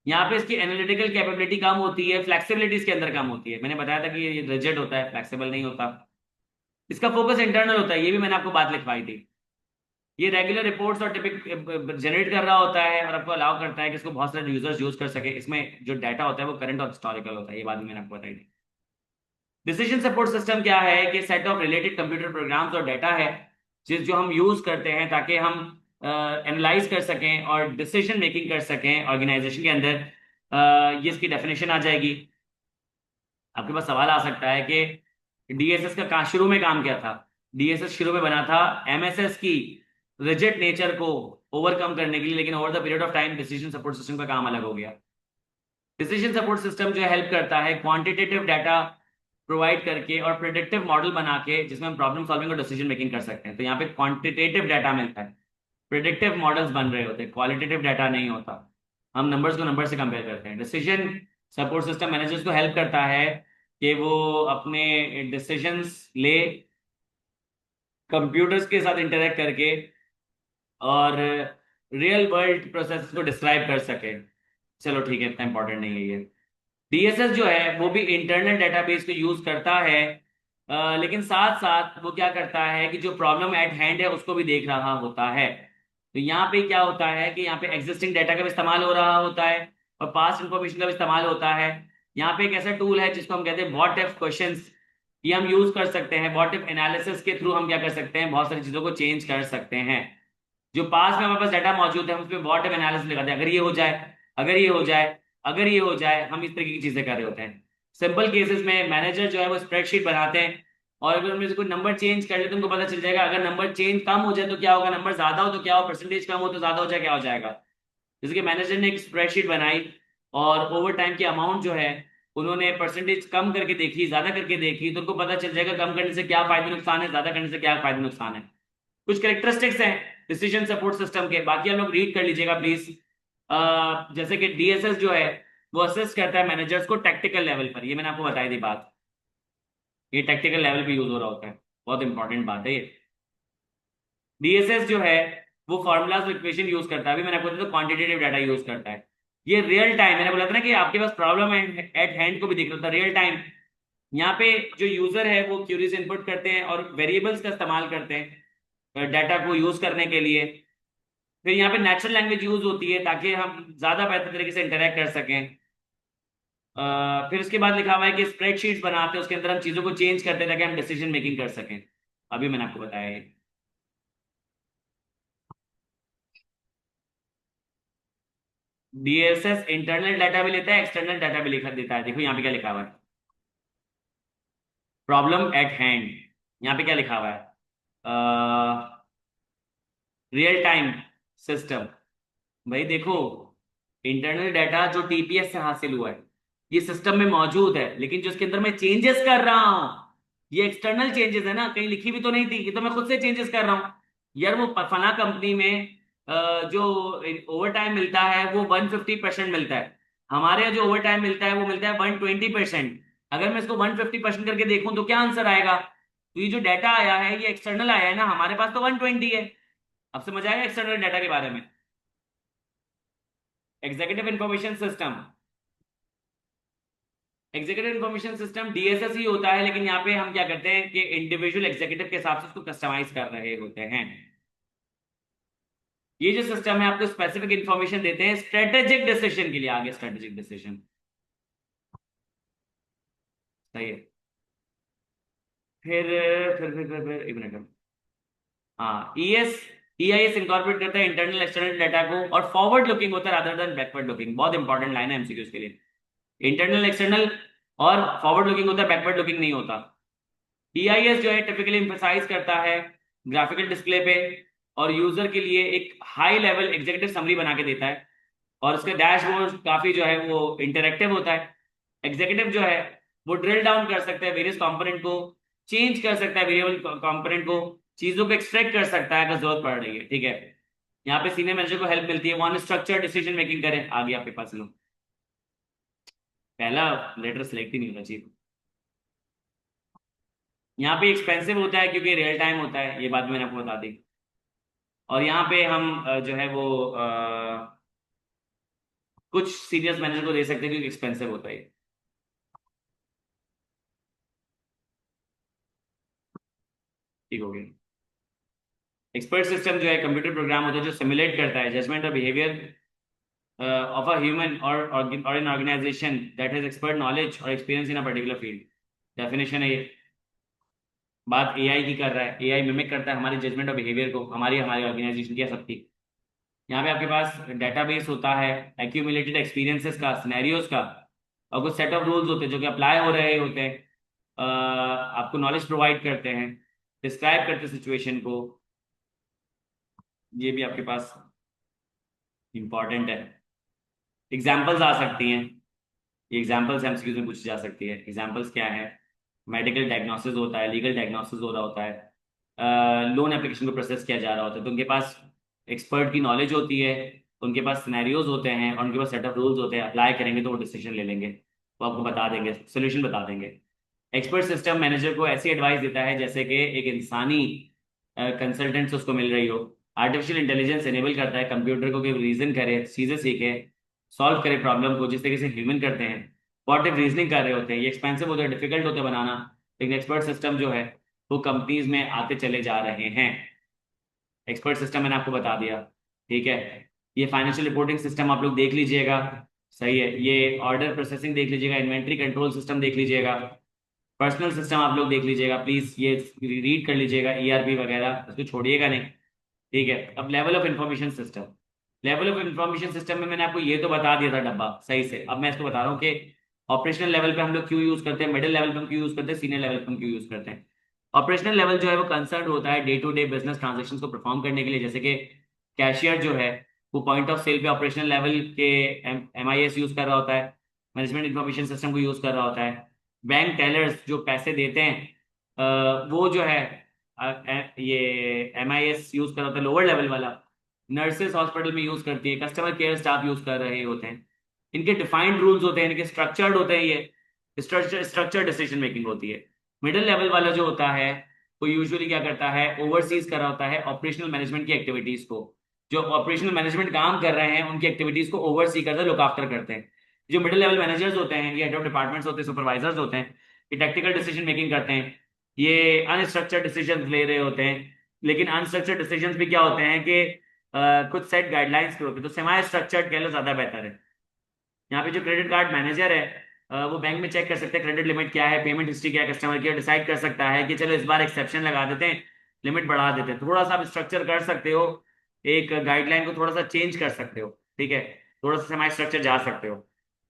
A: यहाँ पे इसकी एनालिटिकल कैपेबिलिटी कम होती है, फ्लेक्सिबिलिटी इसके अंदर कम होती है। मैंने बताया था कि ये रिजिड होता है, फ्लेक्सिबल नहीं होता। इसका फोकस इंटरनल होता है, ये भी मैंने आपको बात लिखवाई थी। ये रेगुलर रिपोर्ट्स और टिपिक जनरेट कर रहा होता है और आपको अलाउ करता है कि इसको बहुत सारे यूजर्स यूज कर सके। इसमें जो डाटा होता है वो करंट और हिस्टोरिकल होता है, ये बात भी मैंने आपको बताई थी। डिसीजन सपोर्ट सिस्टम क्या है कि set of related computer programs और डाटा है जो हम यूज करते हैं ताकि हम एनालाइज कर सकें और डिसीजन मेकिंग कर सकें ऑर्गेनाइजेशन के अंदर। ये इसकी डेफिनेशन आ जाएगी। आपके पास सवाल आ सकता है कि डीएसएस का शुरू में काम क्या था। डीएसएस शुरू में बना था एमएसएस की रिजिड नेचर को ओवरकम करने के लिए, लेकिन over the period of time decision support system का काम अलग हो गया। डिसीजन सपोर्ट सिस्टम जो हेल्प करता है क्वांटिटेटिव डाटा प्रोवाइड करके और प्रेडिक्टिव मॉडल बना के, जिसमें हम प्रॉब्लम सॉल्विंग और डिसीजन मेकिंग कर सकते हैं। तो यहाँ पे क्वांटिटेटिव डाटा मिलता है, प्रेडिक्टिव मॉडल्स बन रहे होते हैं, क्वालिटेटिव डाटा नहीं होता। हम नंबर्स को नंबर से कंपेयर करते हैं। डिसीजन सपोर्ट सिस्टम मैनेजर्स को हेल्प करता है कि वो अपने डिसीजंस ले कंप्यूटर्स के साथ इंटरेक्ट करके और रियल वर्ल्ड प्रोसेस को डिस्क्राइब कर सके। चलो ठीक है, इतना इंपॉर्टेंट नहीं है ये। डीएसएस जो है वो भी इंटरनल डेटाबेस को यूज करता है, लेकिन साथ साथ वो क्या करता है कि जो प्रॉब्लम एट हैंड है उसको भी देख रहा होता है। तो यहाँ पे क्या होता है कि यहाँ पे एग्जिस्टिंग डाटा का भी इस्तेमाल हो रहा होता है और पास्ट इंफॉर्मेशन का भी इस्तेमाल होता है। यहाँ पे एक ऐसा टूल है जिसको हम कहते हैं व्हाट इफ क्वेश्चंस, ये हम यूज कर सकते हैं। व्हाट इफ एनालिसिस के थ्रू हम क्या कर सकते हैं, बहुत सारी चीजों को चेंज कर सकते हैं। जो पास में हमारे पास डाटा मौजूद है हम उस पर व्हाट इफ एनालिसिस लगाते हैं, अगर ये हो जाए, अगर ये हो जाए, अगर ये हो जाए, हम इस तरीके की चीजें कर रहे होते हैं। सिंपल केसेस में मैनेजर जो है वो स्प्रेडशीट बनाते हैं और अगर उनमें से कोई नंबर चेंज कर ले तो उनको पता चल जाएगा। अगर नंबर चेंज कम हो जाए तो क्या होगा, नंबर ज्यादा हो तो क्या हो, परसेंटेज कम हो तो ज्यादा हो जाए क्या हो जाएगा। जैसे कि मैनेजर ने एक स्प्रेडशीट बनाई और ओवर टाइम की अमाउंट जो है उन्होंने परसेंटेज कम करके देखी, ज्यादा करके देखी, तो उनको पता चल जाएगा कम करने से क्या फायदे नुकसान है, ज्यादा करने से क्या फायदे नुकसान है। कुछ कैरेक्टरिस्टिक्स हैं डिसीजन सपोर्ट सिस्टम के, बाकी हम लोग रीड कर लीजिएगा प्लीज। जैसे कि डीएसएस जो है वो असेस करता है मैनेजर्स को टैक्टिकल लेवल पर, ये मैंने आपको बताई थी बात, ये टैक्टिकल लेवल पे यूज हो रहा होता है, बहुत इंपॉर्टेंट बात है ये। डीएसएस जो है वो फॉर्मूलाज इक्वेशन यूज करता है, अभी मैंने आपको बताया क्वांटिटेटिव डाटा यूज करता है। ये रियल टाइम, मैंने बोला था ना कि आपके पास प्रॉब्लम एट हैंड को भी देख रहा था, रियल टाइम। यहाँ पे जो यूजर है वो क्यूरीज इनपुट करते हैं और वेरिएबल्स का इस्तेमाल करते हैं डाटा को यूज करने के लिए। फिर यहाँ पे नेचुरल लैंग्वेज यूज होती है ताकि हम ज्यादा बेहतर तरीके से इंटरेक्ट कर सकें। फिर उसके बाद लिखा हुआ है कि स्प्रेडशीट्स बनाते हैं, उसके अंदर हम चीजों को चेंज करते हैं ताकि हम डिसीजन मेकिंग कर सकें। अभी मैंने आपको बताया है। डीएसएस इंटरनल डाटा भी लेता है, एक्सटर्नल डाटा भी लिखा देता है। देखो यहाँ पे क्या लिखा हुआ है, प्रॉब्लम एट हैंड। यहाँ पे क्या लिखा हुआ है, रियल टाइम सिस्टम। भाई देखो, इंटरनल डाटा जो टीपीएस से हासिल हुआ है ये सिस्टम में मौजूद है, लेकिन जो इसके अंदर मैं चेंजेस कर रहा हूं ये एक्सटर्नल चेंजेस है ना, कहीं लिखी भी तो नहीं थी, ये तो मैं खुद से चेंजेस कर रहा हूं। यार वो फला कंपनी में जो ओवर टाइम मिलता है वो 150% मिलता है, हमारे यहाँ जो ओवर टाइम मिलता है वो मिलता है 120%। अगर मैं इसको 150% करके देखूं तो क्या आंसर आएगा। तो ये जो डाटा आया है ये एक्सटर्नल आया है ना, हमारे पास तो 120 है। अब समझ आया एक्सटर्नल डाटा के बारे में। Executive information system, executive information system DSS ही होता है, लेकिन यहाँ पे हम क्या करते हैं कि इंडिविजुअल एग्जीक्यूटिव के हिसाब से उसको कस्टमाइज कर रहे होते हैं। ये जो सिस्टम है आपको स्पेसिफिक इंफॉर्मेशन देते हैं स्ट्रेटेजिक डिसीजन के लिए, आगे स्ट्रेटेजिक डिसीजन। सही है। फिर एक मिनट। हाँ, ईएस ईआईएस इनकॉर्पोरेट करता है इंटरनल एक्सटर्नल डाटा को, और फॉरवर्ड लुकिंग होता है रादर देन बैकवर्ड लुकिंग। बहुत इंपॉर्टेंट लाइन है एमसीक्यूज के लिए। इंटरनल एक्सटर्नल और फॉरवर्ड लुकिंग होता है, बैकवर्ड लुकिंग नहीं होता। ईआईएस जो है टिपिकली एम्फसाइज करता है ग्राफिकल डिस्प्ले पे, और यूजर के लिए एक हाई लेवल एग्जीक्यूटिव समरी बना के देता है, और उसका डैशबोर्ड काफी जो है वो इंटरेक्टिव होता है। एग्जीक्यूटिव जो है वो ड्रिल डाउन कर सकता है वेरियस कंपोनेंट को, चेंज कर सकता है वेरिएबल कंपोनेंट को, चीजों को एक्सट्रैक्ट कर सकता है अगर जरूरत पड़ रही है। ठीक है, यहाँ पे सीनियर मैनेजर को हेल्प मिलती है, वन स्ट्रक्चर डिसीजन मेकिंग करें। आगे आपके पास लो, पहला लेटर सिलेक्ट ही नहीं होना चाहिए। यहाँ पे एक्सपेंसिव होता है क्योंकि रियल टाइम होता है, ये बात मैंने आपको बता दी। और यहाँ पे हम जो है वो कुछ सीनियर मैनेजर को दे सकते हैं क्योंकि एक्सपेंसिव होता है। ठीक हो गया। एक्सपर्ट सिस्टम जो है कंप्यूटर प्रोग्राम होता है जो सिमुलेट करता है जजमेंट और बिहेवियर ऑफ अ ह्यूमन और an organization that has expert knowledge और experience in a particular field. Definition है ये। बात एआई की कर रहा है, एआई मिमिक करता है हमारे जजमेंट और बिहेवियर को, हमारी हमारी ऑर्गेनाइजेशन की या सबकी। यहाँ पे आपके पास डेटाबेस होता है एक्यूमुलेटेड एक्सपीरियंसेस का, सिनेरियोज का, और कुछ सेट ऑफ रूल्स होते हैं जो कि अप्लाई हो रहे होते हैं। आपको नॉलेज प्रोवाइड करते हैं, डिस्क्राइब करते हैं सिचुएशन को। ये भी आपके पास इंपॉर्टेंट है। एग्जाम्पल्स आ सकती हैं, ये एग्जाम्पल्स एमसीक्यूज में पूछी जा सकती है। एग्जाम्पल्स क्या है? मेडिकल डायग्नोसिस होता है, लीगल डायग्नोसिस हो रहा होता है, लोन एप्लीकेशन को प्रोसेस किया जा रहा होता है, तो उनके पास एक्सपर्ट की नॉलेज होती है, उनके पास सिनेरियोज होते हैं, और उनके पास सेट ऑफ रूल्स होते हैं। अप्लाई करेंगे तो वो डिसीजन ले लेंगे, वो आपको बता देंगे, सोल्यूशन बता देंगे। एक्सपर्ट सिस्टम मैनेजर को ऐसी एडवाइस देता है जैसे कि एक इंसानी कंसल्टेंट उसको मिल रही हो। आर्टिफिशियल इंटेलिजेंस एनेबल करता है कंप्यूटर को कि रीजन करे, चीजें सीखे, सॉल्व करे प्रॉब्लम को जिस तरीके से ह्यूमन करते हैं। व्हाट इफ रीजनिंग कर रहे होते हैं, ये एक्सपेंसिव होता है, डिफिकल्ट होता है बनाना, लेकिन एक्सपर्ट सिस्टम जो है वो कंपनीज में आते चले जा रहे हैं। एक्सपर्ट सिस्टम मैंने आपको बता दिया। ठीक है, ये फाइनेंशियल रिपोर्टिंग सिस्टम आप लोग देख लीजिएगा। सही है, ये ऑर्डर प्रोसेसिंग देख लीजिएगा, इन्वेंट्री कंट्रोल सिस्टम देख लीजिएगा, पर्सनल सिस्टम आप लोग देख लीजिएगा, प्लीज ये रीड कर लीजिएगा, ईआरपी वगैरह इसको छोड़िएगा नहीं। ठीक है, अब level of information system. Level of information system में मैंने आपको ये तो बता दिया था डब्बा सही से। अब मैं इसको बता रहा हूँ कि ऑपरेशनल लेवल पे हम लोग क्यों यूज करते हैं, मिडिल लेवल पे हम क्यों यूज करते हैं, सीनियर लेवल पे हम क्यों यूज करते हैं। ऑपरेशनल लेवल जो है वो कंसर्न होता है day to day business transaction को परफॉर्म करने के लिए, जैसे कि कैशियर जो है वो पॉइंट ऑफ सेल पे ऑपरेशनल लेवल के एमआईएस यूज कर रहा होता है, मैनेजमेंट इंफॉर्मेशन सिस्टम को यूज कर रहा होता है। बैंक टेलर्स जो पैसे देते हैं वो जो है ये एमआईएस यूज कर रहा होता है लोअर लेवल वाला। नर्सेस हॉस्पिटल में यूज करती है, कस्टमर केयर स्टाफ यूज कर रहे होते हैं। इनके डिफाइंड रूल्स होते हैं, इनके स्ट्रक्चर्ड होते हैं, ये स्ट्रक्चर डिसीजन मेकिंग होती है। मिडिल लेवल वाला जो होता है वो यूजुअली क्या करता है, ओवरसीज कर रहा होता है ऑपरेशनल मैनेजमेंट की एक्टिविटीज को। जो ऑपरेशनल मैनेजमेंट काम कर रहे हैं उनकी एक्टिविटीज को ओवरसी करते हैं, लुक आफ्टर करते हैं। जो मिडिल लेवल मैनेजर्स होते हैं, ये हेड ऑफ डिपार्टमेंट्स होते हैं, सुपरवाइजर्स होते हैं, ये टेक्निकल डिसीजन मेकिंग करते हैं, ये अनस्ट्रक्चर्ड डिसीजन ले रहे होते हैं। लेकिन अनस्ट्रक्चर्ड डिसीजन भी क्या होते हैं कि कुछ सेट गाइडलाइंस के होते हैं, तो सेमी स्ट्रक्चर्ड कह लो ज्यादा बेहतर है। यहाँ पे जो क्रेडिट कार्ड मैनेजर है वो बैंक में चेक कर सकते हैं क्रेडिट लिमिट क्या है, पेमेंट हिस्ट्री क्या है कस्टमर की, डिसाइड कर सकता है कि चलो इस बार एक्सेप्शन लगा देते हैं, लिमिट बढ़ा देते हैं। थोड़ा सा आप स्ट्रक्चर कर सकते हो, एक गाइडलाइन को थोड़ा सा चेंज कर सकते हो। ठीक है, थोड़ा सा सेमी स्ट्रक्चर जा सकते हो।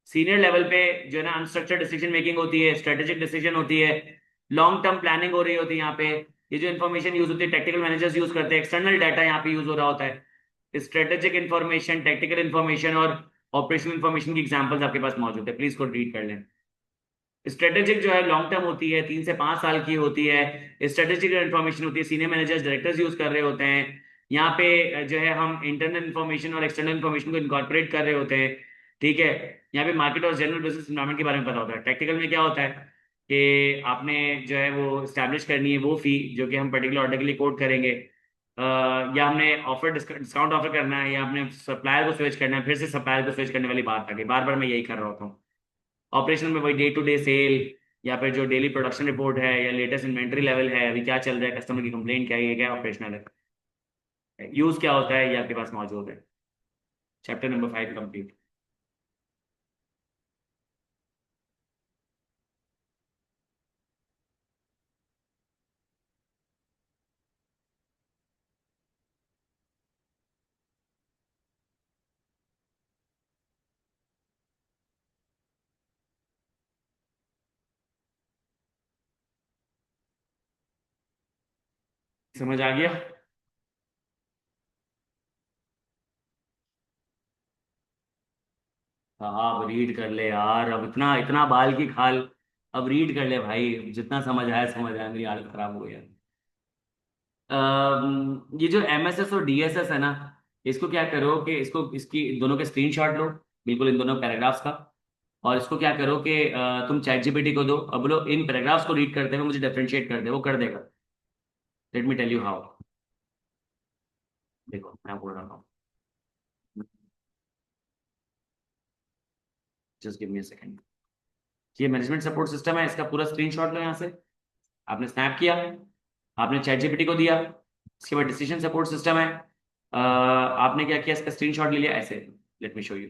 A: सीनियर लेवल पे जो है ना अनस्ट्रक्चर्ड डिसीजन मेकिंग होती है, स्ट्रेटेजिक डिसीजन होती है, लॉन्ग टर्म प्लानिंग हो रही होती है। यहाँ पे ये जो इन्फॉर्मेशन यूज होती है टेक्निकल मैनेजर्स यूज करते हैं, एक्सटर्नल डाटा यहाँ पे यूज हो रहा होता है। स्ट्रेटेजिक इन्फॉर्मेशन, टेक्निकल इन्फॉर्मेशन और ऑपरेशनल इन्फॉर्मेशन की एग्जांपल्स आपके पास मौजूद है, प्लीज को रीड कर लें। स्ट्रेटेजिक जो है लॉन्ग टर्म होती है, 3 से 5 साल की होती है। स्ट्रेटेजिक इन्फॉर्मेशन होती है, सीनियर मैनेजर्स डायरेक्टर्स यूज कर रहे होते हैं। यहाँ पे जो है हम इंटरनल इन्फॉर्मेशन और एक्सटर्नल इन्फॉर्मेशन को इनकॉर्पोरेट कर रहे होते हैं। ठीक है, यहाँ पे मार्केट और जनरल बिजनेस इन्वायरमेंट के बारे में पता होता है। टेक्निकल में क्या होता है कि आपने जो है वो स्टैब्लिश करनी है वो फी जो कि हम पर्टिकुलर ऑर्डर के लिए कोट करेंगे। या हमने ऑफर डिस्काउंट ऑफर करना है, या हमने सप्लायर को स्विच करना है, फिर से सप्लायर को स्विच करने वाली बात आ गई। बार बार मैं यही कर रहा होता हूँ ऑपरेशन में, वही डे टू डे सेल, या फिर जो डेली प्रोडक्शन रिपोर्ट है, या लेटेस्ट इन्वेंट्री लेवल है, अभी क्या चल रहा है, कस्टमर की कंप्लेंट क्या है, ये क्या ऑपरेशनल है, यूज क्या होता है, ये आपके पास मौजूद है। Chapter number 5 complete. समझ आ गया? हाँ, अब रीड कर ले यार, अब इतना इतना बाल की खाल, अब रीड कर ले भाई, जितना समझ आया समझ आया, मेरी हालत खराब हो गई यार। ये जो एमएसएस और डीएसएस है ना, इसको क्या करो कि इसको इसकी दोनों के स्क्रीनशॉट लो, बिल्कुल इन दोनों पैराग्राफ्स का, और इसको क्या करो कि तुम चैट जीपीटी को दो, अब बोलो इन पैराग्राफ्स को रीड करते हुए मुझे डिफरेंशिएट कर दे, वो कर देगा। Let me tell you how. देखो मैं बोल रहा हूँ, just give me a second. ये मैनेजमेंट सपोर्ट सिस्टम है, इसका पूरा स्क्रीनशॉट लो यहाँ से। आपने स्नैप किया, आपने चैट जीपीटी को दिया, इसके बाद डिसीजन सपोर्ट सिस्टम है, आपने क्या किया, इसका स्क्रीनशॉट ले लिया ऐसे। Let me show you.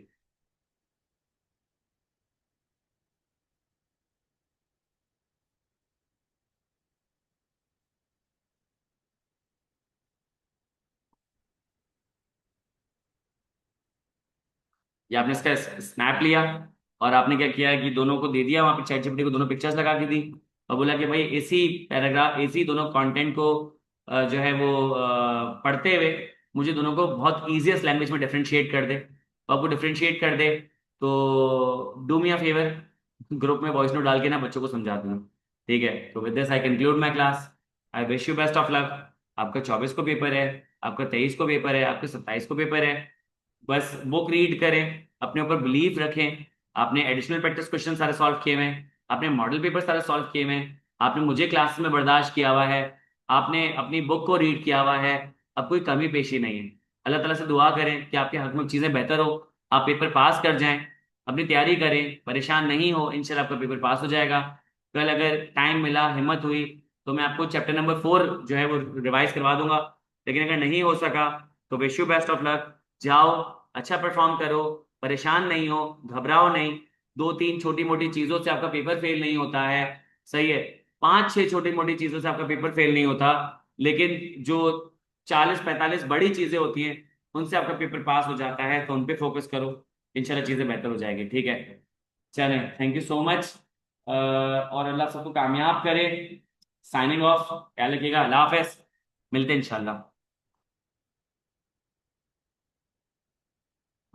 A: ये आपने इसका स्नैप लिया, और आपने क्या किया कि दोनों को दे दिया वहां पे, चैट जीपीटी को दोनों पिक्चर्स लगा के दी, और बोला कि भाई इसी पैराग्राफ, इसी दोनों कंटेंट को जो है वो पढ़ते हुए मुझे दोनों को बहुत ईजिएस्ट लैंग्वेज में डिफरेंशिएट कर दे। तो आपको डिफरेंशिएट कर दे तो do me a favour, group में वॉइस नोट डाल के ना बच्चों को समझा दूँ। ठीक है, तो with this I conclude my class. I wish you best of luck. आपका 24 को पेपर है, आपका 23 को पेपर है, आपका 27 को पेपर है। बस बुक रीड करें, अपने ऊपर बिलीव रखें। आपने एडिशनल प्रैक्टिस क्वेश्चन सारे सॉल्व किए हुए हैं, आपने मॉडल पेपर सारे सॉल्व किए हुए हैं, आपने मुझे क्लास में बर्दाश्त किया हुआ है, आपने अपनी बुक को रीड किया हुआ है। अब कोई कमी पेशी नहीं है। अल्लाह ताला से दुआ करें कि आपके हक में चीज़ें बेहतर हो, आप पेपर पास कर जाएं। अपनी तैयारी करें, परेशान नहीं हो, इंशाल्लाह आपका पेपर पास हो जाएगा। कल अगर टाइम मिला, हिम्मत हुई, तो मैं आपको चैप्टर नंबर 4 जो है वो रिवाइज करवा दूंगा। लेकिन अगर नहीं हो सका तो wish you best of luck. जाओ, अच्छा परफॉर्म करो, परेशान नहीं हो, घबराओ नहीं। दो तीन छोटी मोटी चीजों से आपका पेपर फेल नहीं होता है, सही है। पांच छह छोटी मोटी चीजों से आपका पेपर फेल नहीं होता, लेकिन जो 40-45 बड़ी चीजें होती हैं, उनसे आपका पेपर पास हो जाता है। तो उन पे फोकस करो, इंशाल्लाह चीजें बेहतर हो जाएगी। ठीक है, चलें, थैंक यू सो मच, और अल्लाह सबको कामयाब करे। साइनिंग ऑफ, ख्याल रखिएगा, अल्लाह हाफिज, मिलते हैं इंशाल्लाह।